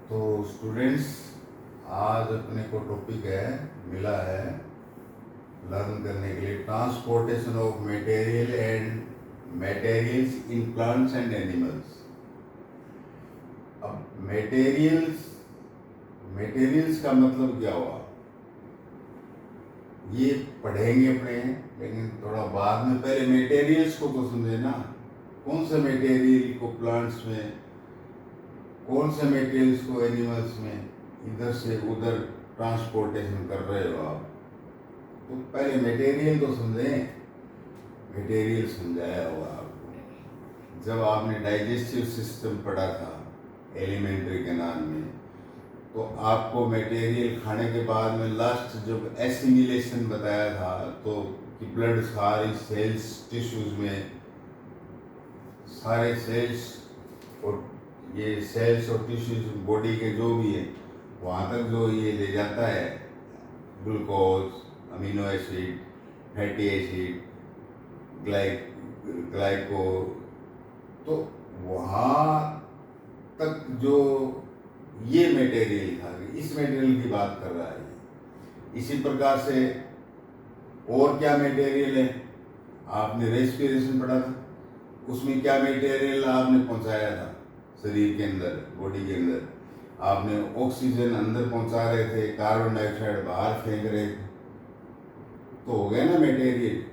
तो स्टूडेंट्स, आज अपने को टॉपिक मिला है लर्न करने के लिए transportation of material and materials in plants and animals. अब मटेरियल्स मटेरियल्स का मतलब क्या हुआ, ये पढ़ेंगे अपने, लेकिन थोड़ा बाद में। पहले मटेरियल्स को तो समझे ना, कौन से मटेरियल को प्लांट्स में, कौन से मटेरियल्स को एनिमल्स में इधर से उधर ट्रांसपोर्टेशन कर रहे हो आप। तो पहले मटेरियल तो समझें। मटेरियल समझाया होगा आपको जब आपने डाइजेस्टिव सिस्टम पढ़ा था एलिमेंट्री के नाम में। तो आपको मटेरियल खाने के बाद में लास्ट जब एसिमिलेशन बताया था, तो कि ब्लड सारी सेल्स टिश्यूज में, सारे सेल्स और ये सेल्स और टिश्यूज बॉडी के जो भी है वहाँ तक जो ये ले जाता है glucose, amino acid, fatty acid, glyco, तो वहाँ तक जो ये मटेरियल था, इस मटेरियल की बात कर रहा है। इसी प्रकार से और क्या मटेरियल है, आपने रेस्पिरेशन पढ़ा था, उसमें क्या मटेरियल आपने पहुंचाया था शरीर के अंदर, बॉडी के अंदर। आपने ऑक्सीजन अंदर पहुंचा रहे थे, कार्बन डाइऑक्साइड बाहर फेंक रहे थे, तो हो गया ना मटेरियल।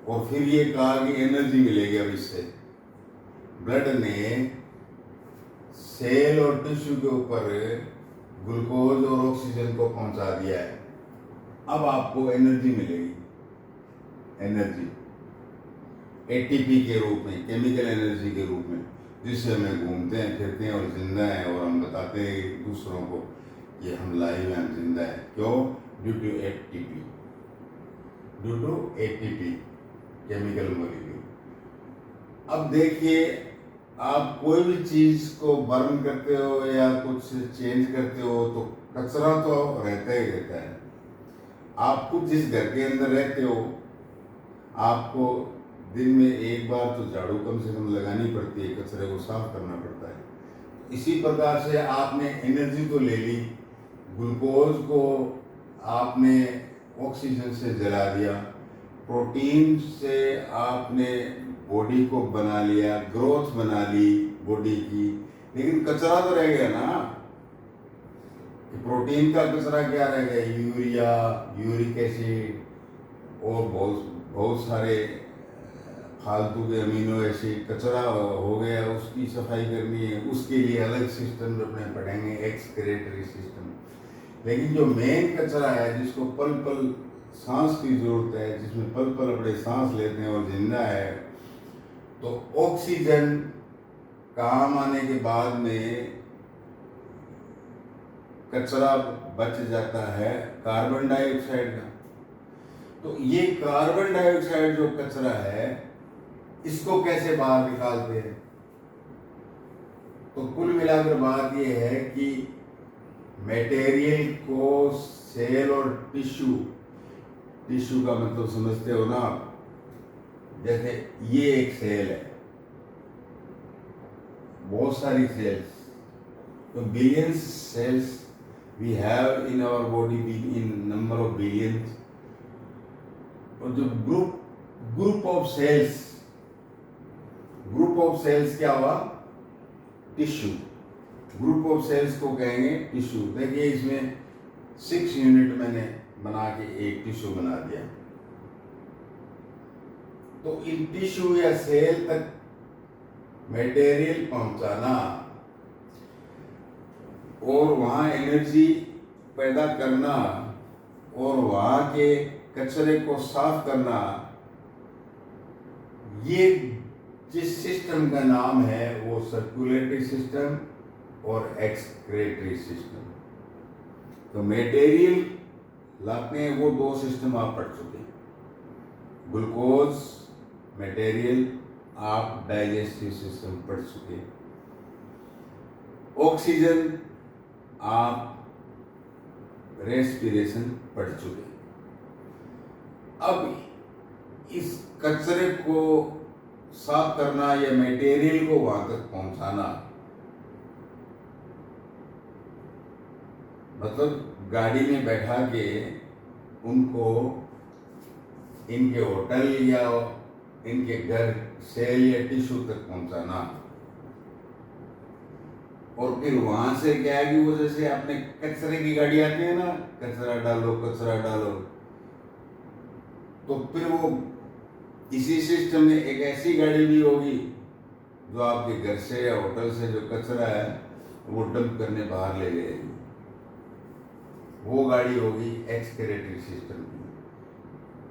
और फिर ये कहा कि एनर्जी मिलेगी अब इससे। ब्लड ने सेल और टिश्यू के ऊपर ग्लूकोज और ऑक्सीजन को पहुंचा दिया है, अब आपको एनर्जी मिलेगी। एनर्जी एटीपी के रूप में, केमिकल एनर्जी के रूप में, जिससे हमें घूमते हैं, फिरते हैं और जिंदा हैं, और हम बताते हैं दूसरों को कि हम लाइव हैं, हम जिंदा हैं। क्यों? Due to ATP, due to ATP chemical molecule. अब देखिए, आप कोई भी चीज को बर्न करते हो या कुछ चेंज करते हो तो कचरा तो रहता ही रहता है। आप खुद जिस घर के अंदर रहते हो, आपको दिन में एक बार तो झाड़ू कम से कम लगानी पड़ती है, कचरे को साफ करना पड़ता है। इसी प्रकार से आपने एनर्जी तो ले ली, ग्लूकोज को आपने ऑक्सीजन से जला दिया, प्रोटीन से आपने बॉडी को बना लिया, ग्रोथ बना ली बॉडी की, लेकिन कचरा तो रह गया ना। प्रोटीन का कचरा क्या रह गया? यूरिया, यूरिक एसिड और बहुत सारे फालतू के अमीनो एसिड कचरा हो गया, उसकी सफाई करनी है, उसके लिए अलग सिस्टम अपने पढ़ेंगे, एक्सक्रेटरी सिस्टम। लेकिन जो मेन कचरा है, जिसको पल पल सांस की जरूरत है, जिसमें पल पल अपने सांस लेते हैं और जिंदा है, तो ऑक्सीजन काम आने के बाद में कचरा बच जाता है कार्बन डाइऑक्साइड का। तो ये कार्बन डाइऑक्साइड जो कचरा है, इसको कैसे बाहर निकालते हैं? तो कुल मिलाकर बात यह है कि मटेरियल को सेल और टिश्यू, टिश्यू का मतलब समझते हो ना आप, जैसे ये एक सेल है, बहुत सारी सेल्स, तो billions cells we have in our body, in number of billions. और जो group of cells, group of cells क्या हुआ? टिश्यू। ग्रुप ऑफ सेल्स को कहेंगे टिश्यू। देखिए, इसमें 6 यूनिट मैंने बना के एक टिश्यू बना दिया। तो इन टिश्यू या सेल तक मटेरियल पहुंचाना और वहां एनर्जी पैदा करना और वहां के कचरे को साफ करना, ये जिस सिस्टम का नाम है वो सर्कुलेटरी सिस्टम और एक्सक्रेटरी सिस्टम। तो मटेरियल लाते हैं, वो 2 सिस्टम आप पढ़ चुके हैं। ग्लूकोज मटेरियल आप डाइजेस्टिव सिस्टम पढ़ चुके हैं। ऑक्सीजन आप रेस्पिरेशन पढ़ चुके हैं। अब इस कचरे को साफ करना या मटेरियल को वहां तक पहुंचाना, मतलब गाड़ी में बैठा के उनको इनके होटल या इनके घर सेल या टिश्यू तक पहुंचाना। और फिर वहां से क्या है कि वो जैसे अपने कचरे की गाड़ी आती है ना, कचरा डालो कचरा डालो, तो फिर वो इसी सिस्टम में एक ऐसी गाड़ी भी होगी जो आपके घर से या होटल से जो कचरा है वो डंप करने बाहर ले जाएगी। वो गाड़ी होगी एक्सक्रेटरी सिस्टम की।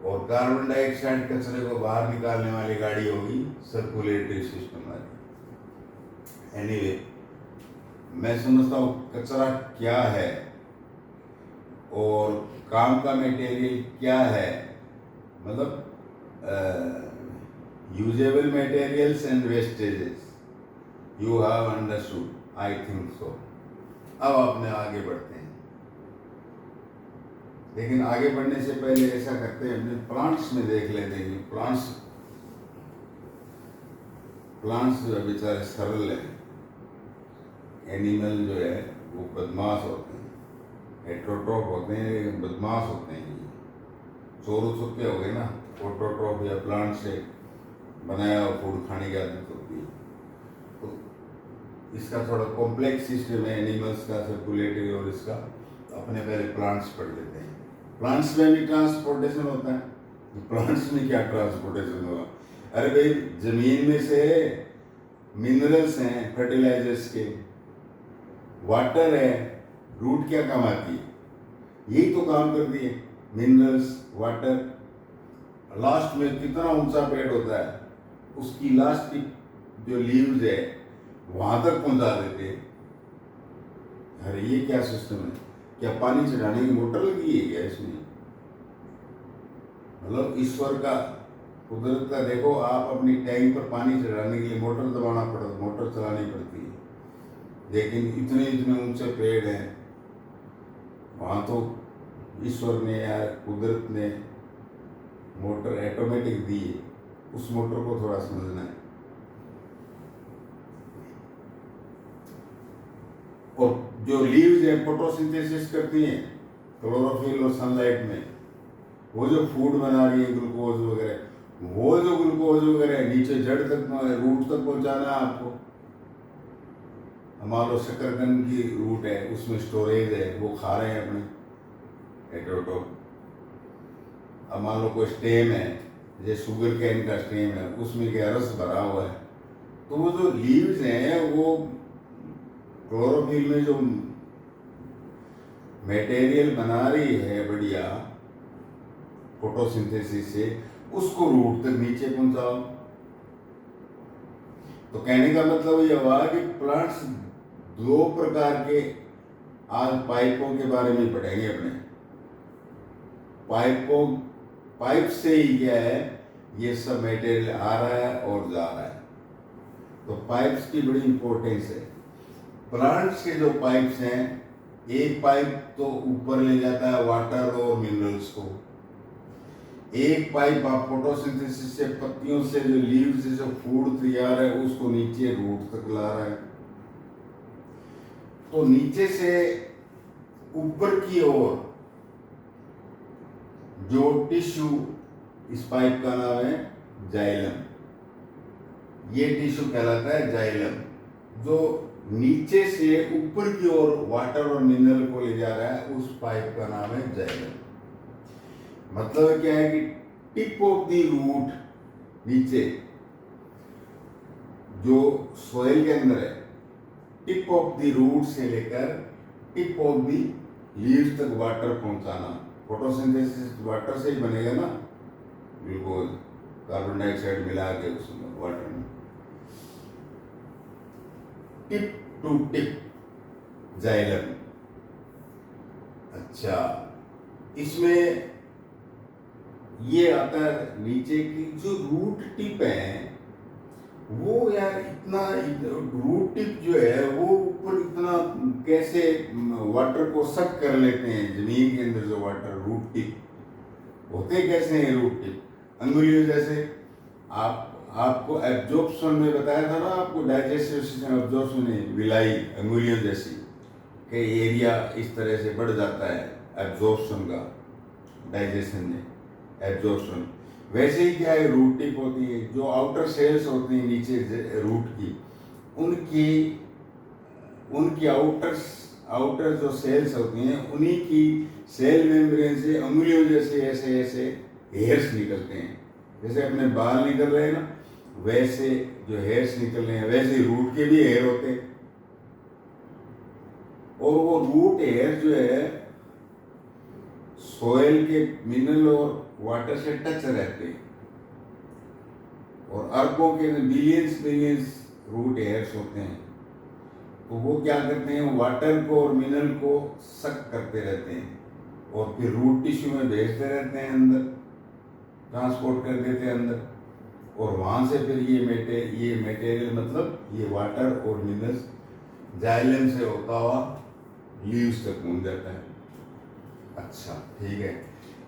और कार्बन डाइऑक्साइड कचरे को बाहर निकालने वाली गाड़ी होगी सर्कुलेटरी सिस्टम वाली। एनीवे, मैं समझता हूँ कचरा क्या है और काम का मटेरियल क्या है, मतलब usable materials and vestiges you have understood, I think so. अब अपने आगे बढ़ते हैं, लेकिन आगे बढ़ने से पहले ऐसा करते हैं, अपने प्लांट्स में देख लेते हैं। प्लांट्स जो बेचारे सरल है, एनिमल जो है वो बदमाश होते हैं, हेट्रोट्रॉफ होते हैं लेकिन बदमाश होते हैं। चोरू चुके हो गए ना, ऑटोट्रॉफ या प्लांट से बनाया हुआ फूड खाने की आदत होती है। तो इसका थोड़ा कॉम्प्लेक्स सिस्टम है एनिमल्स का, सर्कुलेटरी, और इसका अपने पहले प्लांट्स पढ़ लेते हैं। प्लांट्स में भी ट्रांसपोर्टेशन होता है। प्लांट्स में क्या ट्रांसपोर्टेशन होगा? अरे भाई, जमीन में से मिनरल्स हैं, फर्टिलाइजर्स के, वाटर है, रूट क्या काम आती है? यही तो काम करती है, मिनरल्स, वाटर। लास्ट में कितना ऊंचा पेड़ होता है, उसकी लास्ट की जो लीव्स है वहां तक पहुंचा देते हैं। अरे ये क्या सिस्टम है? क्या पानी चढ़ाने की मोटर लगी है क्या इसमें? मतलब ईश्वर का, कुदरत का देखो, आप अपनी टैंक पर पानी चढ़ाने के लिए मोटर दबाना पड़ता, मोटर चलानी पड़ती है। लेकिन इतने इतने ऊंचे पेड़ हैं, वहां तो ईश्वर ने या कुदरत ने मोटर ऑटोमेटिक दी है। उस मोटर को थोड़ा समझना है। और जो लीव्स है फोटोसिंथेसिस करती हैं क्लोरोफिल और सनलाइट में, वो जो फूड बना रही है, ग्लूकोज वगैरह, वो जो ग्लूकोज वगैरह नीचे जड़ तक, रूट तक पहुंचाना है आपको। मान लो शकरकंद की रूट है, उसमें स्टोरेज है, वो खा रहे हैं अपने हेट्रोट्रॉफ। अब मान लो कोई स्टेम है, जैसे शुगर कैन का स्टेम है, उसमें क्या रस भरा हुआ है, तो वो जो लीव्स हैं वो क्लोरोफिल में जो मटेरियल बना रही है बढ़िया फोटोसिंथेसिस से, उसको रूट तक नीचे पहुंचाओ। तो कहने का मतलब ये हुआ कि प्लांट्स दो प्रकार के, आज पाइपों के बारे में पढ़ेंगे अपने। पाइप से ही क्या है, ये सब मटेरियल आ रहा है और जा रहा है। तो पाइप्स की बड़ी इंपॉर्टेंस है। प्लांट्स के जो पाइप्स हैं, एक पाइप तो ऊपर ले जाता है वाटर और मिनरल्स को, एक पाइप आप फोटोसिंथेसिस से, पत्तियों से जो लीव्स से जो फूड तैयार है उसको नीचे रूट तक ला रहा है। तो नीचे से ऊपर की ओर जो टिश्यू, इस पाइप का नाम है जाइलम। ये टिश्यू कहलाता है जाइलम, जो नीचे से ऊपर की ओर वाटर और मिनरल को ले जा रहा है, उस पाइप का नाम है जाइलम। मतलब क्या है कि टिप ऑफ द रूट, नीचे जो सोइल के अंदर है, टिप ऑफ द रूट से लेकर टिप ऑफ द लीव्स तक वाटर पहुंचाना। फोटोसिंथेसिस वाटर से ही बनेगा ना, ग्लूकोज, कार्बन डाइऑक्साइड मिला के उसमें वाटर में। Tip to tip xylem. अच्छा, इसमें ये आता है नीचे की जो रूट टिप है, वो यार इतना रूट टिप जो है वो ऊपर इतना कैसे वाटर को सक कर लेते हैं जमीन के अंदर। जो वाटर रूट टिप होते कैसे हैं रूट टिप? अंगुलियों जैसे। आपको एब्जॉर्प्शन में बताया था ना, आपको डाइजेस्टिव सिस्टम एब्जॉर्प्शन है, विलाई अंगुलियों जैसी कि एरिया इस तरह से बढ़ जाता है एब्जॉर्प्शन का, डाइजेशन में एब्जॉर्प्शन। वैसे ही क्या है, रूट टिप होती है, जो आउटर सेल्स होती हैं नीचे रूट की, उनकी उनकी आउटर जो सेल्स होती हैं, उन्हीं की सेल मेम्ब्रेन से उंगलियों जैसे ऐसे ऐसे हेयर्स निकलते हैं। जैसे अपने बाल निकल रहे हैं ना, वैसे जो हेयर्स निकल रहे हैं, वैसे रूट के भी हेयर होते हैं। और वो रूट हेयर जो है सोयल के मिनरल और वाटर से टच रहते हैं, और अरबों के बिलियंस रूट हेयर्स होते हैं। तो वो क्या करते हैं, वाटर को और मिनरल को सक करते रहते हैं और फिर रूट टिश्यू में भेजते रहते हैं, अंदर ट्रांसपोर्ट कर देते हैं अंदर, और वहाँ से फिर ये मटेरियल मतलब ये वाटर और मिनरल्स जाइलम से होता हुआ लीव्स तक पहुँच जाता है। अच्छा ठीक है,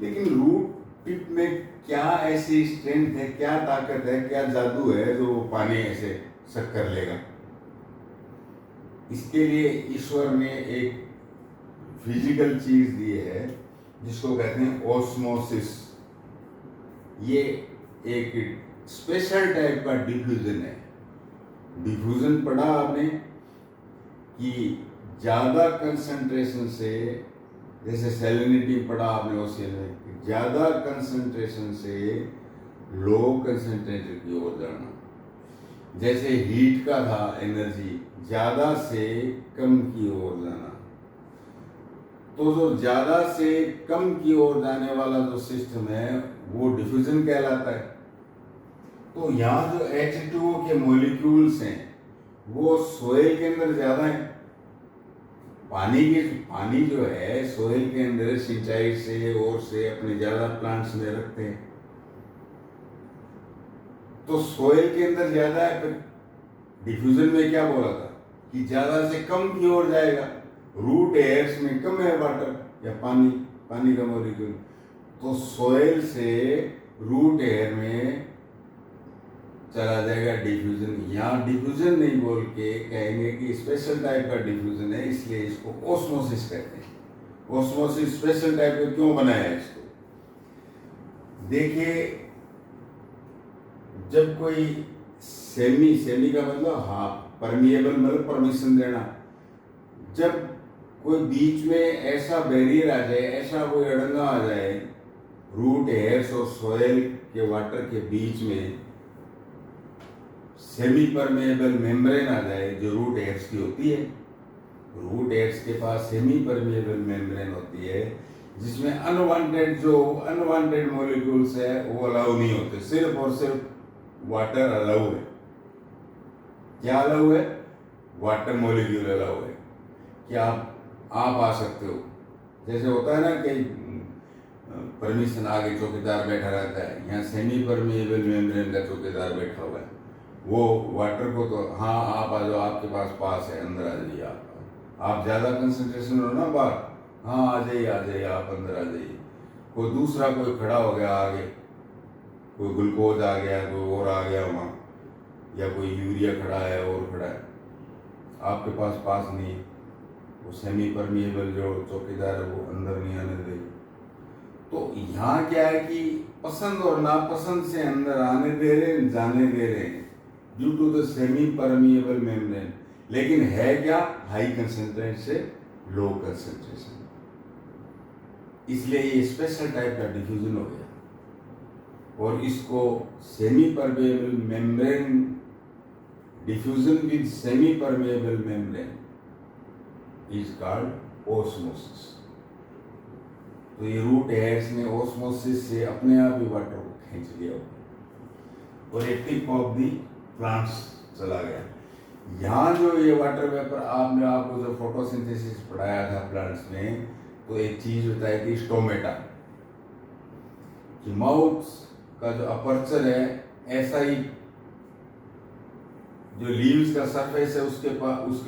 लेकिन रूट टिप में क्या ऐसी स्ट्रेंथ है, क्या ताकत है, क्या जादू है जो पानी ऐसे सक कर लेगा? इसके लिए ईश्वर ने एक फिजिकल चीज दी है जिसको कहते हैं ऑस्मोसिस। ये एक स्पेशल टाइप का डिफ्यूजन है। डिफ्यूजन पढ़ा आपने कि ज्यादा कंसंट्रेशन से, जैसे सैलिनिटी पढ़ा आपने ओशियन में, ज्यादा कंसंट्रेशन से लो कंसंट्रेशन की ओर जाना। जैसे हीट का था एनर्जी, ज्यादा से कम की ओर जाना। तो जो ज्यादा से कम की ओर जाने वाला जो सिस्टम है वो डिफ्यूजन कहलाता है। तो यहाँ जो H2O के मॉलिक्यूल्स हैं वो सोयल के अंदर ज्यादा है। पानी जो है सोयल के अंदर सिंचाई से और से अपने ज्यादा प्लांट्स में रखते हैं, तो सोयल के अंदर ज्यादा है। फिर डिफ्यूजन में क्या बोला था कि ज्यादा से कम की ओर जाएगा। रूट एयर्स में कम है वाटर या पानी का मॉलिक्यूल, तो सोयल से रूट एयर में चला जाएगा डिफ्यूजन। यहाँ डिफ्यूजन नहीं बोल के कहेंगे कि स्पेशल टाइप का डिफ्यूजन है, इसलिए इसको ओस्मोसिस कहते हैं। ओस्मोसिस स्पेशल टाइप का क्यों बनाया है इसको? देखिए, जब कोई सेमी का मतलब परमिएबल मतलब परमिशन देना। जब कोई बीच में ऐसा बैरियर आ जाए, ऐसा कोई अड़ंगा आ जाए रूट एयर्स और सोयल के वाटर के बीच में, सेमी परमेएबल मेम्ब्रेन आ जाए जो रूट एयर्स की होती है। रूट एयर्स के पास सेमी परमेएबल मेम्ब्रेन होती है जिसमें अनवांटेड मॉलिक्यूल्स है वो अलाउ नहीं होते, सिर्फ और सिर्फ वाटर अलाउ है। क्या अलाउ है? वाटर मॉलिक्यूल अलाउ है कि आप आ सकते हो। जैसे होता है ना कि परमिशन आगे चौकीदार बैठा रहता है, यहाँ सेमी परमेएबल मेम्ब्रेन का चौकीदार बैठा हुआ है। वो वाटर को तो हाँ आप आ जाओ, आपके पास है, अंदर आ जाइए। आप ज़्यादा कंसंट्रेशन हो ना बाहर, हाँ आ जाइए आप अंदर आ जाइए। कोई दूसरा कोई खड़ा हो गया आगे, कोई ग्लूकोज आ गया, कोई और आ गया वहाँ, या कोई यूरिया खड़ा है और खड़ा है, आपके पास नहीं, वो सेमी परमिएबल जो चौकीदार है वो अंदर नहीं आने दे। तो यहाँ क्या है कि पसंद और नापसंद से अंदर आने दे रहे, जाने दे रहे हैं due to the semi permeable membrane. लेकिन है क्या? हाई कंसंट्रेशन से लो कंसंट्रेशन। इसलिए ये स्पेशल टाइप का डिफ्यूजन हो गया। और इसको semi permeable membrane diffusion with semi permeable membrane is called osmosis. तो ये रूट एयर्स ने ओस्मोसिस से अपने आप ही वाटर को खींच लिया और एक टिप ऑफ दी प्लांट्स चला गया। यहाँ जो ये वाटर वेपर आपने आपको जो फोटोसिंथेसिस पढ़ाया था प्लांट्स में, तो एक चीज बताई थी स्टोमेटा, कि माउथ का जो अपर्चर है ऐसा ही जो लीव्स का सरफेस है उसके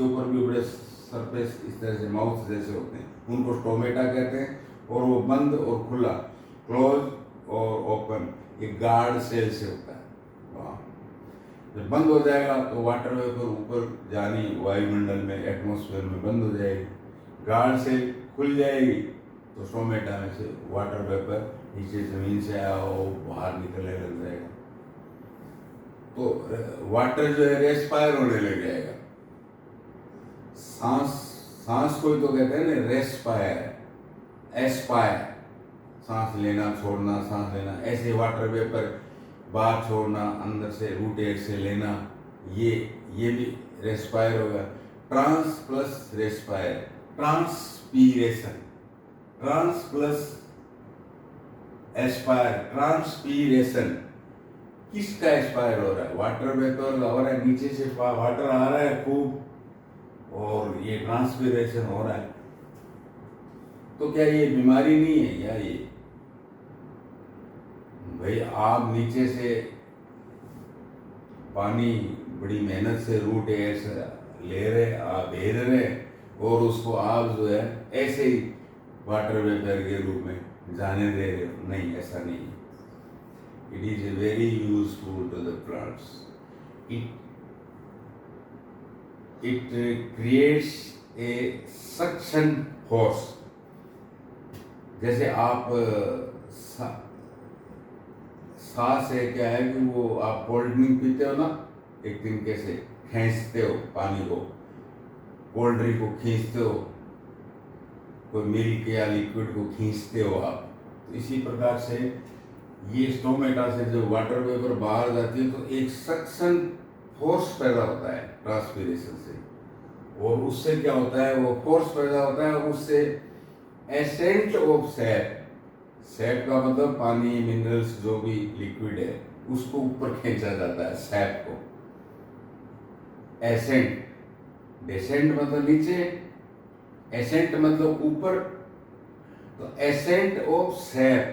ऊपर भी बड़े सरफेस इस तरह से माउथ जैसे होते हैं, उनको स्टोमेटा कहते हैं। और वो बंद और खुला, क्लोज और ओपन, ये गार्ड सेल से होता है। जब बंद हो जाएगा तो वाटर वेपर ऊपर जानी वायुमंडल में, एटमॉस्फेयर में बंद हो जाएगी। गार्ड से खुल जाएगी तो स्टोमेटा में से वाटर वेपर नीचे जमीन से आया हो बाहर निकलने लग जाएगा, तो वाटर जो है रेस्पायर होने लग जाएगा। सांस को ही तो कहते हैं ना रेस्पायर, एस्पायर, सांस लेना छोड़ना, सांस लेना, ऐसे वाटर वेपर बाहर छोड़ना, अंदर से रूट एयर से लेना, ये भी रेस्पायर होगा। Trans plus respire, transpiration, trans plus aspire, transpiration. किसका एस्पायर हो रहा है? वाटर वेपर हो रहा है, नीचे से वाटर आ रहा है खूब और ये ट्रांसपीरेशन हो रहा है। तो क्या ये बीमारी नहीं है या ये? भाई आप नीचे से पानी बड़ी मेहनत से रूट एयर से ले रहे, आप भेज रहे और उसको आप जो है ऐसे ही वाटर वेपर के रूप में जाने दे रहे हो। नहीं, ऐसा नहीं है। It is very useful to the plants. It creates a suction force. जैसे आप सांस है, क्या है कि वो आप कोल्ड ड्रिंक पीते हो ना, एक दिन कैसे खींचते हो पानी को, कोल्ड ड्रिंक को खींचते हो, कोई मिल्क या लिक्विड को खींचते हो आप, तो इसी प्रकार से ये स्टोमेटा से जो वाटर वेपर बाहर जाती है तो एक सक्शन फोर्स पैदा होता है ट्रांसपीरेशन से, और उससे क्या होता है, वो फोर्स पैदा होता है, उससे एसेंट ऑफ सैप, सैप का मतलब पानी, मिनरल्स, जो भी लिक्विड है उसको ऊपर खींचा जाता है, सैप को। एसेंट, डेसेंट मतलब नीचे, एसेंट मतलब ऊपर, तो एसेंट ऑफ सैप,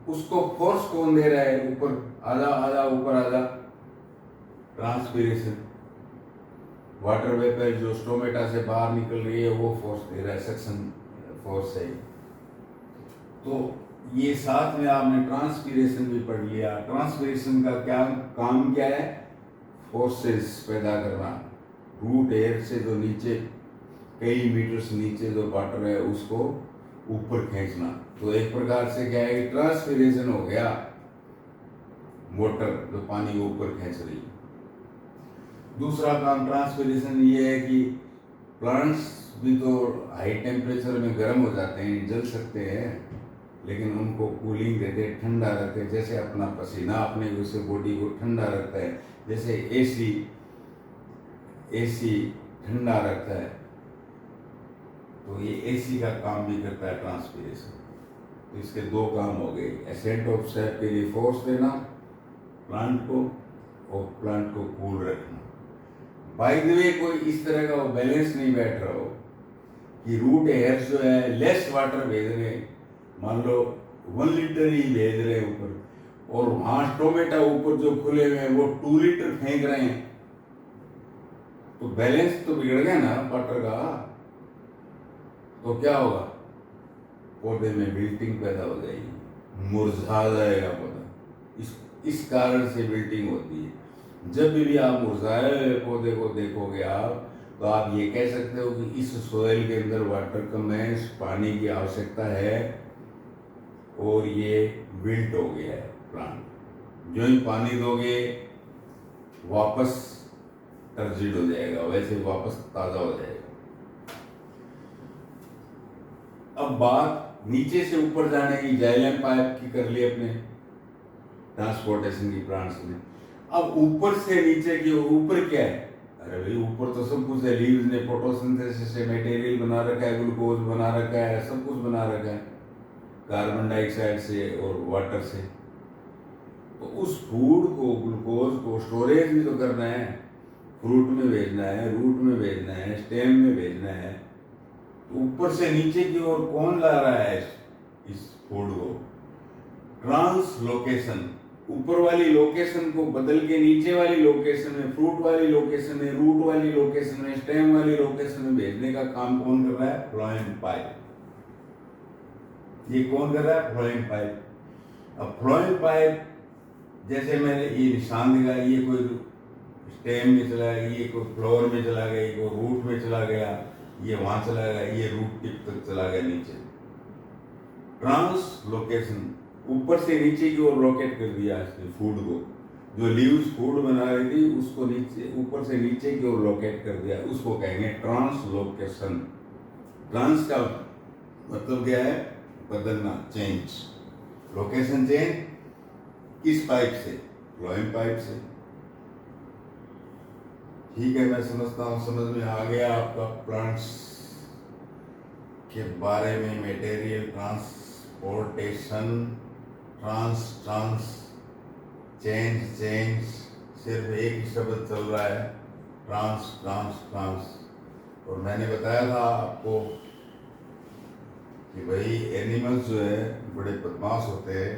उसको फोर्स कौन दे रहा है? ऊपर आधा आधा, ऊपर आधा, ट्रांसपीरेशन। वाटर वेपर जो स्टोमेटा से बाहर निकल रही है वो फोर्स दे रहा है, सक्शन फोर्स है। तो ये साथ में आपने ट्रांसपीरेशन भी पढ़ लिया। ट्रांसपीरेशन का क्या काम क्या है? फोर्सेस पैदा करना, रूट एयर से जो नीचे कई मीटर्स नीचे जो वाटर है उसको ऊपर खींचना। तो एक प्रकार से क्या है, ट्रांसपीरेशन हो गया, मोटर जो पानी को ऊपर खींच रही है। दूसरा काम ट्रांसपीरेशन ये है कि प्लांट्स भी तो हाई टेम्परेचर में गर्म हो जाते हैं, जल सकते हैं, लेकिन उनको कूलिंग देते, ठंडा रखते हैं। जैसे अपना पसीना अपने उसे बॉडी को ठंडा रखता है, जैसे एसी ठंडा रखता है, तो ये एसी का काम भी करता है ट्रांसपीरेशन। तो इसके दो काम हो गए, एसेंट ऑफ सैप के लिए फोर्स देना प्लांट को और प्लांट को कूल रखना। बाय द वे, कोई इस तरह का वो बैलेंस नहीं बैठ रहा हो कि रूट एयर जो है लेस वाटर भेज रहे हैं, मान लो 1 लीटर ही भेज रहे हैं ऊपर, और वहां टोमेटा ऊपर जो खुले हुए हैं वो 2 लीटर फेंक रहे हैं, तो बैलेंस तो बिगड़ गया ना वाटर का। तो क्या होगा, पौधे में विल्टिंग पैदा हो जाएगी, मुरझा जाएगा पौधा। इस कारण से विल्टिंग होती है। जब भी आप मुरझाए हुए पौधे को देखोगे आप, तो आप ये कह सकते हो कि इस सोइल के अंदर वाटर कम है, पानी की आवश्यकता है और ये विल्ट हो गया है प्लांट। जो ही पानी दोगे वापस टर्जिड हो जाएगा, वैसे वापस ताजा हो जाएगा। अब बात नीचे से ऊपर जाने की, जाइलम पाइप की कर ली अपने ट्रांसपोर्टेशन की प्लांट्स में। अब ऊपर से नीचे की, ऊपर क्या है? अरे भाई ऊपर तो सब कुछ है, लीव्स ने फोटोसिंथेसिस से मटेरियल बना रखा है, ग्लूकोज बना रखा है, सब कुछ बना रखा है कार्बन डाइऑक्साइड से और वाटर से। तो उस फूड को, ग्लूकोज को स्टोरेज भी तो करना है, फ्रूट में भेजना है, रूट में भेजना है, स्टेम में भेजना है। तो ऊपर से नीचे की ओर कौन ला रहा है इस फूड को? ट्रांसलोकेशन। ऊपर वाली लोकेशन को बदल के नीचे वाली लोकेशन में, फ्रूट वाली लोकेशन में, रूट वाली लोकेशन में, स्टेम वाली लोकेशन में भेजने का काम कौन कर रहा है? Phloem pipe. ये कौन कर रहा है? Phloem pipe. अब फ्लोएम पाइप जैसे मैंने ये निशान दिखाया, ये कोई स्टेम में चला गया, ये कोई फ्लोर में चला गया, ये कोई रूट में चला गया, ये वहां चला गया, ये रूट टिप तक चला गया नीचे। ट्रांसलोकेशन, ऊपर से नीचे की ओर रोकेट कर दिया इसने फूड को, जो लीव्स फूड बना रही थी उसको नीचे, ऊपर से नीचे की ओर लोकेट कर दिया, उसको कहेंगे ट्रांसलोकेशन। ट्रांस का मतलब क्या है? बदलना, चेंज। लोकेशन चेंज किस पाइप से? फ्लोएम पाइप से। ठीक है, मैं समझता हूँ समझ में आ गया आपका प्लांट्स के बारे में। मटेरियल ट्रांसपोर्टेशन, ट्रांस चेंज, सिर्फ एक ही शब्द चल रहा है, ट्रांस। और मैंने बताया था आपको कि भाई एनिमल्स जो है बड़े बदमाश होते हैं,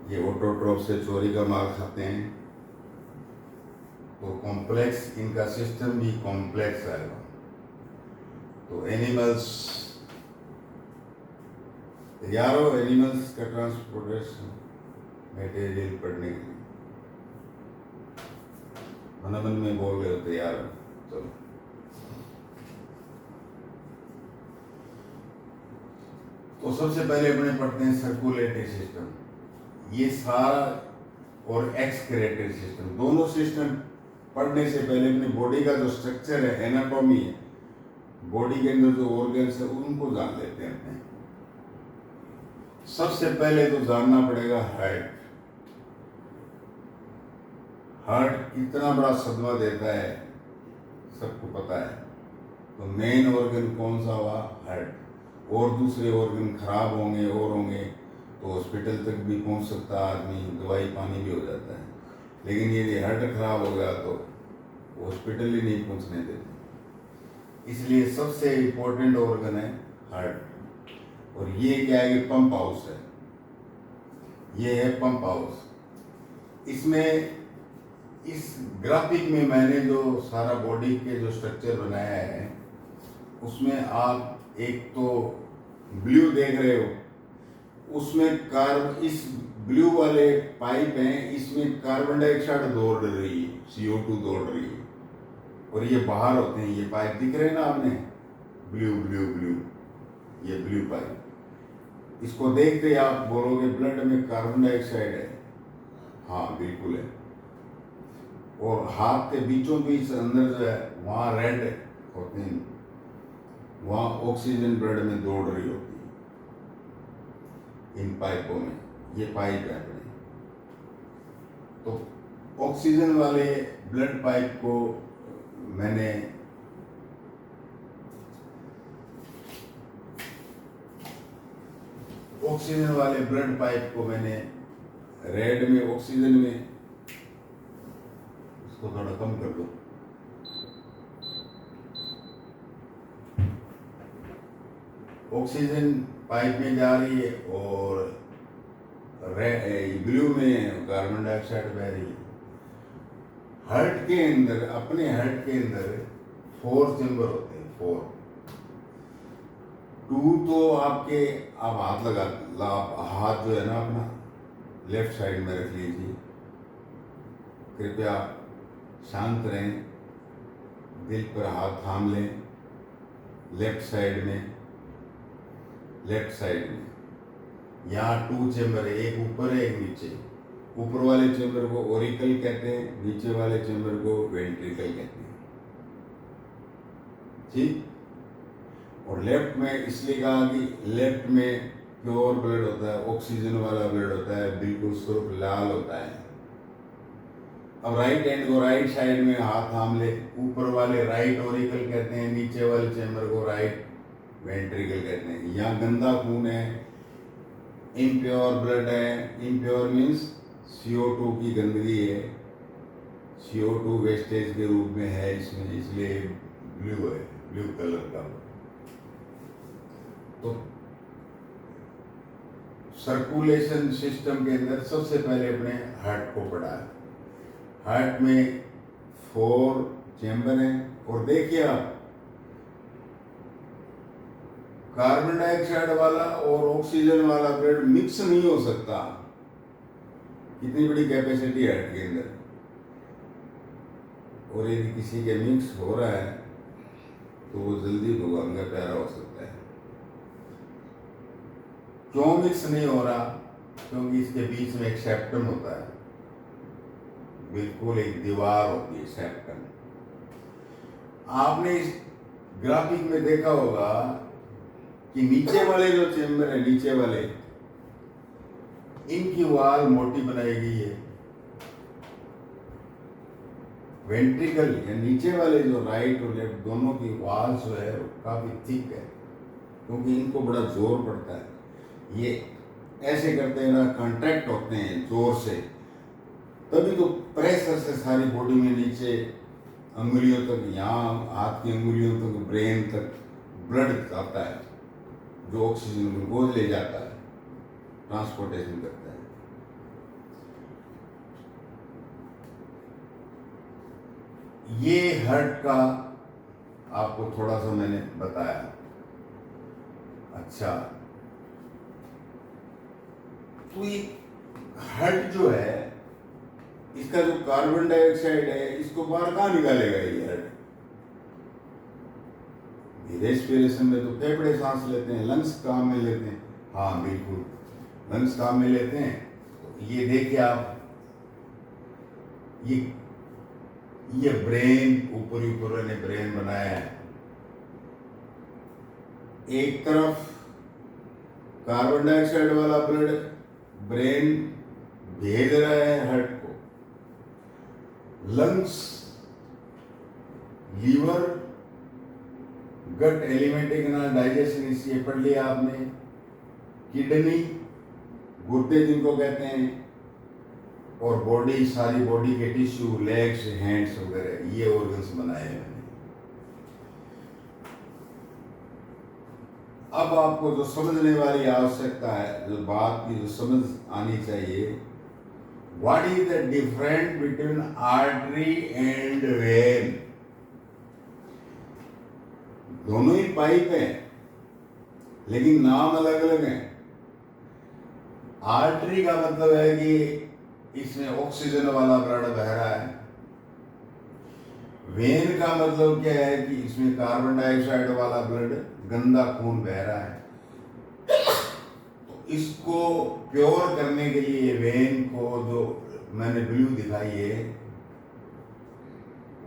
ये ऑटोट्रोफ से चोरी का माल खाते हैं, तो कॉम्प्लेक्स इनका सिस्टम भी कॉम्प्लेक्स आएगा। तो एनिमल्स, तैयार हो एनिमल्स का ट्रांसपोर्टेशन मटेरियल पढ़ने के लिए? मन में बोल रहे हो तैयार हो? चलो, तो सबसे पहले अपने पढ़ते हैं सर्कुलेटरी सिस्टम, ये सारा, और एक्सक्रेटरी सिस्टम। दोनों सिस्टम पढ़ने से पहले अपनी बॉडी का जो स्ट्रक्चर है, एनाटॉमी है, बॉडी के अंदर जो ऑर्गन्स है उनको जान लेते हैं अपने। सबसे पहले तो जानना पड़ेगा हार्ट। हार्ट कितना बड़ा सदमा देता है सबको पता है। तो मेन ऑर्गन कौन सा हुआ? हार्ट। और दूसरे ऑर्गन खराब होंगे और होंगे तो हॉस्पिटल तक भी पहुंच सकता है आदमी, दवाई पानी भी हो जाता है। लेकिन यदि हार्ट खराब हो गया तो हॉस्पिटल ही नहीं पहुंचने देते। इसलिए सबसे इम्पोर्टेंट ऑर्गन है हार्ट। और ये क्या है? पंप हाउस है, ये है पंप हाउस। इसमें, इस ग्राफिक में मैंने जो सारा बॉडी के जो स्ट्रक्चर बनाया है उसमें आप एक तो ब्लू देख रहे हो, उसमें इस ब्लू वाले पाइप हैं, इसमें कार्बन डाइऑक्साइड दौड़ रही है, CO2 दौड़ रही है, और ये बाहर होते हैं। ये पाइप दिख रहे हैं ना आपने, ब्लू, ये ब्लू पाइप। इसको देखते ही आप बोलोगे ब्लड में कार्बन डाइऑक्साइड है। हाँ, बिल्कुल है। और हाथ के बीचों बीच अंदर जो है वहाँ रेड होते हैं, वहाँ ऑक्सीजन ब्लड में दौड़ रही होती है इन पाइपों में। ये पाइप है अपने। तो ऑक्सीजन वाले ब्लड पाइप को मैंने रेड में, ऑक्सीजन में, इसको थोड़ा कम कर दो। ऑक्सीजन पाइप में जा रही है और ब्लू में कार्बन डाइऑक्साइड बह रही है। हार्ट के अंदर, अपने हार्ट के अंदर 4 चेंबर होते हैं, 4। 2 तो आपके, आप हाथ लगा, हाथ जो है ना अपना लेफ्ट साइड में रख लीजिए। कृपया शांत रहें, दिल पर हाथ थाम लें। लेफ्ट साइड में यहाँ 2 चेंबर है, एक ऊपर है एक नीचे। ऊपर वाले चेंबर को ओरिकल कहते हैं, नीचे वाले चेंबर को वेंट्रिकल कहते हैं। ठीक। और लेफ्ट में इसलिए कहा कि लेफ्ट में प्योर ब्लड होता है, ऑक्सीजन वाला ब्लड होता है, बिल्कुल सुर्ख लाल होता है। अब राइट हैंड को राइट साइड में हाथ थाम ले। ऊपर वाले राइट ओरिकल कहते हैं, नीचे वाले चेंबर को राइट वेंट्रिकल कहते हैं। यहाँ गंदा खून है, इम्प्योर ब्लड है। इम्प्योर मीन्स CO2 की गंदगी है, CO2 वेस्टेज के रूप में है इसमें, इसलिए ब्लू है, ब्लू कलर का। तो सर्कुलेशन सिस्टम के अंदर सबसे पहले अपने हार्ट को पढ़ा है। हार्ट में 4 चेंबर हैं। और देखिए आप, कार्बन डाइऑक्साइड वाला और ऑक्सीजन वाला ब्लड मिक्स नहीं हो सकता। कितनी बड़ी कैपेसिटी है हार्ट के अंदर। और यदि किसी के मिक्स हो रहा है तो वो जल्दी भगवान का प्यारा हो सकता है। क्यों मिक्स नहीं हो रहा? क्योंकि इसके बीच में एक सेप्टम होता है, बिल्कुल एक दीवार होती है सेप्टम। आपने इस ग्राफिक में देखा होगा कि नीचे वाले जो चेम्बर है, नीचे वाले, इनकी वॉल मोटी बनाई गई है। वेंट्रिकल या नीचे वाले जो राइट और लेफ्ट दोनों की वॉल जो है काफी थिक है, क्योंकि इनको बड़ा जोर पड़ता है। ये ऐसे करते हैं ना, कॉन्ट्रैक्ट होते हैं जोर से, तभी तो प्रेशर से सारी बॉडी में नीचे अंगुलियों तक, यहाँ हाथ की अंगुलियों तक, ब्रेन तक ब्लड जाता है, जो ऑक्सीजन ग्लूकोज ले जाता है, ट्रांसपोर्टेशन करता है। ये हार्ट का आपको थोड़ा सा मैंने बताया। अच्छा, तो ये हार्ट जो है, इसका जो कार्बन डाइऑक्साइड है, इसको बाहर कहाँ निकालेगा ये हार्ट? रेस्पिरेशन में तो फेफड़े सांस लेते हैं, लंग्स काम में लेते हैं। हाँ बिल्कुल, लंग्स काम में लेते हैं। तो ये देखिए आप, ये ब्रेन, ऊपर ने ब्रेन बनाया है। एक तरफ कार्बन डाइऑक्साइड वाला ब्लड ब्रेन भेज रहा है हार्ट को, लंग्स, लीवर, गट एलिमेंटिंग डाइजेशन, इसलिए पढ़ लिया आपने, किडनी, गुर्दे जिनको कहते हैं, और बॉडी, सारी बॉडी के टिश्यू, लेग्स, हैंड्स वगैरह, ये ऑर्गन्स बनाए हैं मैंने। अब आपको जो समझने वाली आवश्यकता है, जो बात की जो समझ आनी चाहिए, what is the difference between artery and when? दोनों ही पाइप हैं, लेकिन नाम अलग अलग हैं। आर्टरी का मतलब है कि इसमें ऑक्सीजन वाला ब्लड बह रहा है। वेन का मतलब क्या है कि इसमें कार्बन डाइऑक्साइड वाला ब्लड, गंदा खून बह रहा है। तो इसको प्योर करने के लिए वेन को, जो मैंने ब्लू दिखाई है,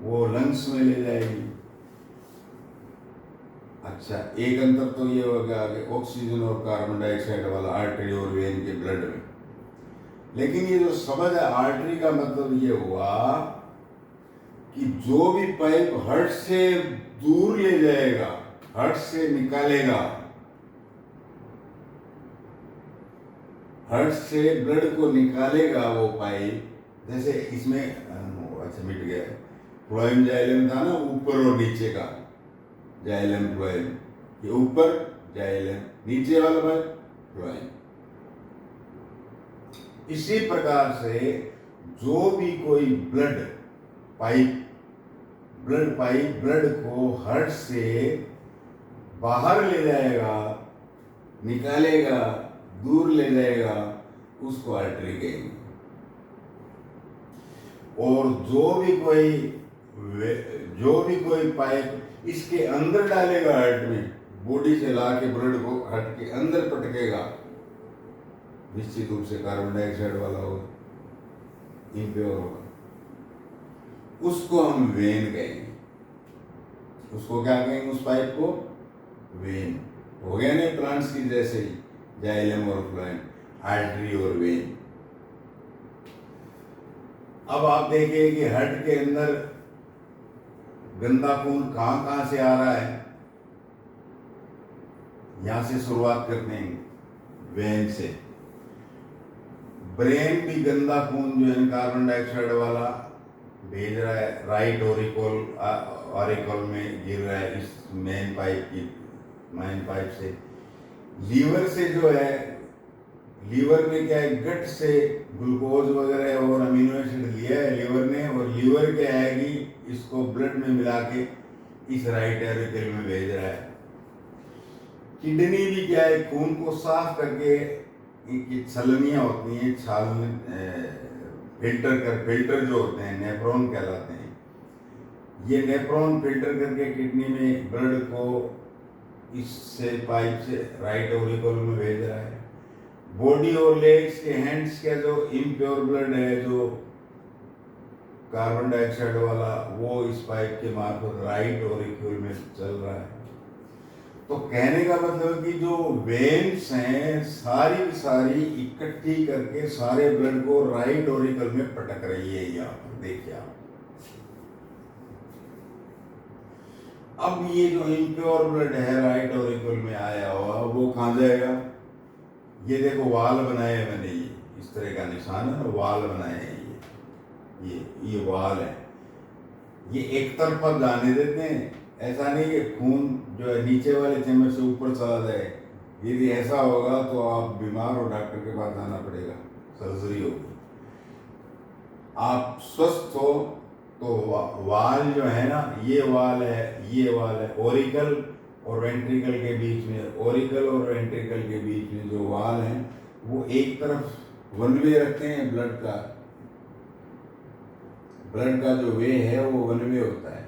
वो लंग्स में ले जाएगी। अच्छा, एक अंतर तो ये होगा कि ऑक्सीजन और कार्बन डाइऑक्साइड वाला आर्टरी और वेन के ब्लड में। लेकिन ये जो समझ है, आर्टरी का मतलब ये हुआ कि जो भी पाइप हार्ट से दूर ले जाएगा, हार्ट से निकालेगा, हार्ट से ब्लड को निकालेगा वो पाइप, जैसे इसमें, अच्छा मिट गया, फ्लोएम जाइलम था ना, ऊपर और नीचे का, जाइलम फ्लोएम, ये ऊपर जाइलम, नीचे वाला पाइप फ्लोएम। इसी प्रकार से जो भी कोई ब्लड पाइप ब्लड को हार्ट से बाहर ले जाएगा, निकालेगा, दूर ले जाएगा, उसको आर्टरी कहेंगे। और जो भी कोई पाइप इसके अंदर डालेगा हार्ट में, बॉडी से ला के ब्लड को हार्ट के अंदर पटकेगा, निश्चित रूप से कार्बन डाइऑक्साइड वाला होगा, इम्प्योर होगा, उसको हम वेन कहेंगे। उसको क्या कहेंगे? उस पाइप को वेन। हो गया ना प्लांट्स की जैसे ही, जाइलम और फ्लोएम, आर्टरी और वेन। अब आप देखिए कि हार्ट के अंदर गंदा खून कहां कहां से आ रहा है। यहां से शुरुआत करते हैं, वेन से। ब्रेन भी गंदा खून जो है कार्बन डाइऑक्साइड वाला भेज रहा है, राइट ऑरिकल में गिर रहा है, इस मेन पाइप से। लीवर से जो है, लीवर में क्या है, गट से ग्लूकोज वगैरह और अमीनो एसिड लिया है लीवर ने, और लीवर क्या है कि इसको ब्लड में मिला के इस राइट ऑरिकल में भेज रहा है। किडनी भी क्या है, खून को साफ करके, इनकी छलनियाँ होती हैं, फिल्टर जो होते हैं, नेफ्रॉन कहलाते हैं, ये नेफ्रॉन फिल्टर करके किडनी में ब्लड को इससे पाइप से राइट ऑरिकल में भेज रहा है। बॉडी और लेग्स के हैंड्स का जो इम्प्योर ब्लड है, जो कार्बन डाइऑक्साइड वाला, वो इस पाइप के मार्फत राइट ऑरिकल में चल रहा है। तो कहने का मतलब है कि जो वेन्स हैं सारी की सारी इकट्ठी करके सारे ब्लड को राइट ऑरिकल में पटक रही है। यहाँ पर देखिए आप, अब ये जो इम्प्योर ब्लड है राइट ऑरिकल में आया हुआ, वो कहाँ जाएगा? ये देखो वाल बनाए हैं मैंने, ये इस तरह का निशान है ना, वाल बनाए हैं। ये वाल है, ये एक तरफा जाने देते हैं। ऐसा नहीं कि खून जो है नीचे वाले चैम्बर से ऊपर चला जाए। यदि ऐसा होगा तो आप बीमार हो, डॉक्टर के पास जाना पड़ेगा, सर्जरी होगी। आप स्वस्थ हो तो वाल जो है ना, ये वाल है ओरिकल और वेंट्रिकल के बीच में, ओरिकल और वेंट्रिकल के बीच में जो वाल है वो एक तरफ वन वे रखते हैं। ब्लड का जो वे है वो वन वे होता है।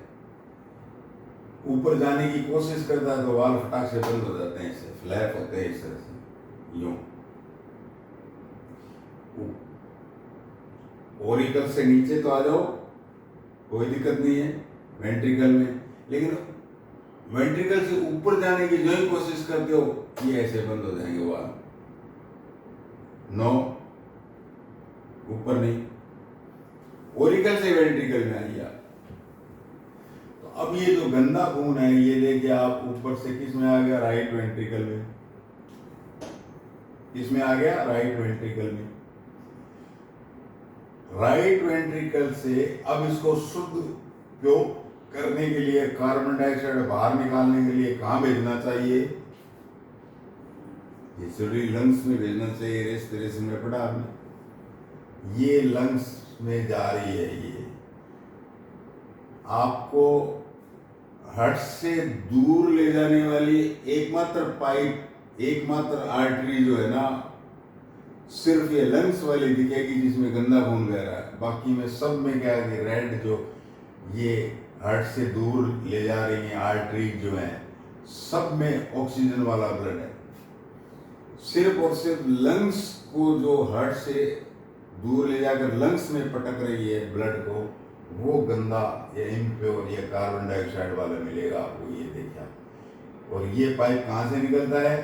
ऊपर जाने की कोशिश करता है तो वाल फटाक से बंद हो जाते हैं, इससे फ्लैप होते हैं इस तरह से, यूं। ओरिकल से नीचे तो आ जाओ, कोई दिक्कत नहीं है वेंट्रिकल में, लेकिन वेंट्रिकल से ऊपर जाने की जो ही कोशिश करते हो, ये ऐसे बंद हो जाएंगे वाल। नो, ऊपर नहीं, ओरिकल से वेंट्रिकल में आइए आप। तो अब ये जो गंदा खून है, ये देखिए आप, ऊपर से किस में आ गया? राइट वेंट्रिकल में। किस में आ गया? राइट वेंट्रिकल में। राइट वेंट्रिकल से अब इसको शुद्ध उपयोग करने के लिए, कार्बन डाइऑक्साइड बाहर निकालने के लिए कहाँ भेजना चाहिए? ये जरूरी लंग्स में भेजना चाहिए। रेस्पिरेशन में पढ़ा आपने, ये लंग्स में जा रही है। ये आपको हार्ट से दूर ले जाने वाली एकमात्र पाइप, एकमात्र आर्टरी जो है ना, सिर्फ ये लंग्स वाली दिखेगी जिसमें गंदा खून बह रहा है। बाकी में सब में क्या है कि रेड, जो ये हार्ट से दूर ले जा रही हैं आर्टरी जो है, सब में ऑक्सीजन वाला ब्लड है। सिर्फ और सिर्फ लंग्स को जो हार्ट से दूर ले जाकर लंग्स में पटक रही है ब्लड को, वो गंदा या इम्प्योर या कार्बन डाइऑक्साइड वाला मिलेगा आपको। ये देखिए आप, और ये पाइप कहाँ से निकलता है?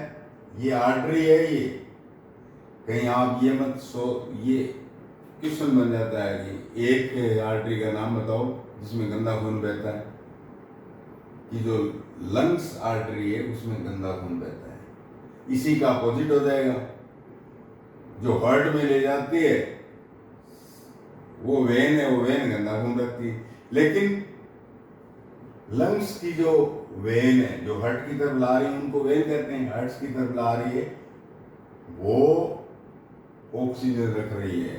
ये आर्टरी है। ये कहीं आप ये मत ये क्वेश्चन बन जाता है कि एक आर्टरी का नाम बताओ जिसमें गंदा खून बहता है, कि जो लंग्स आर्टरी है उसमें गंदा खून बहता है। इसी का अपोजिट हो जाएगा, जो हार्ट में ले जाती है वो वेन है, वो वेन गंदा खून रखती है। लेकिन लंग्स की जो वेन है, जो हार्ट की तरफ ला रही है, उनको वेन कहते हैं। हार्ट की तरफ ला रही है, वो ऑक्सीजन रख रही है।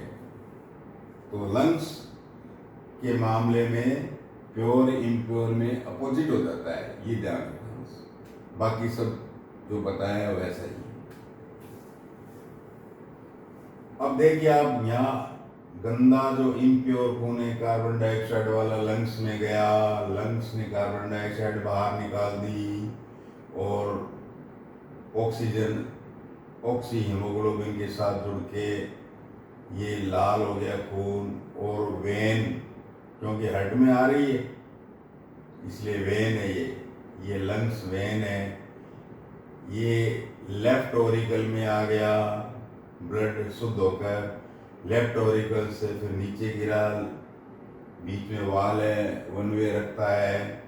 तो लंग्स के मामले में प्योर इम्प्योर में अपोजिट हो जाता है, ये ध्यान रखना। बाकी सब जो बताया है वैसा ही। अब देखिए आप, यहाँ गंदा जो इम्प्योर खून है कार्बन डाइऑक्साइड वाला लंग्स में गया, लंग्स ने कार्बन डाइऑक्साइड बाहर निकाल दी और ऑक्सीजन ऑक्सी हीमोग्लोबिन के साथ जुड़ के ये लाल हो गया खून। और वेन, क्योंकि हार्ट में आ रही है इसलिए वेन है। ये लंग्स वेन है। ये लेफ्ट ऑरिकल में आ गया ब्लड शुद्ध होकर, लेफ्ट ऑरिकल से फिर नीचे गिरा, बीच में वाल है, वन वे रखता है,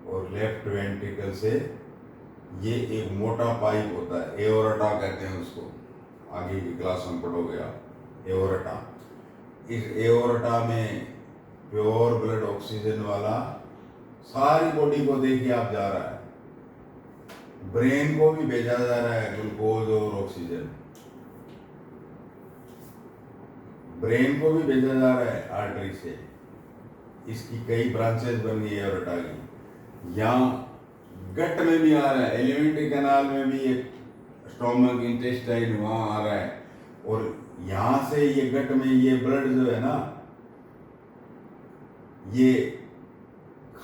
और लेफ्ट वेंट्रिकल से ये एक मोटा पाइप होता है, एओर्टा कहते हैं उसको, आगे की क्लास में पढ़ोगे आप, एओर्टा। इस एओर्टा में प्योर ब्लड ऑक्सीजन वाला सारी बॉडी को देखिए आप जा रहा है। ब्रेन को भी भेजा जा रहा है ग्लूकोज और ऑक्सीजन, ब्रेन को भी भेजा जा रहा है आर्टरी से। इसकी कई ब्रांचेस बन गई है एओर्टा की। यहाँ गट में भी आ रहा है, एलिमेंट्री कैनाल में भी एक स्टोमक इंटेस्टाइन वहाँ आ रहा है, और यहाँ से ये गट में ये ब्लड जो है ना, ये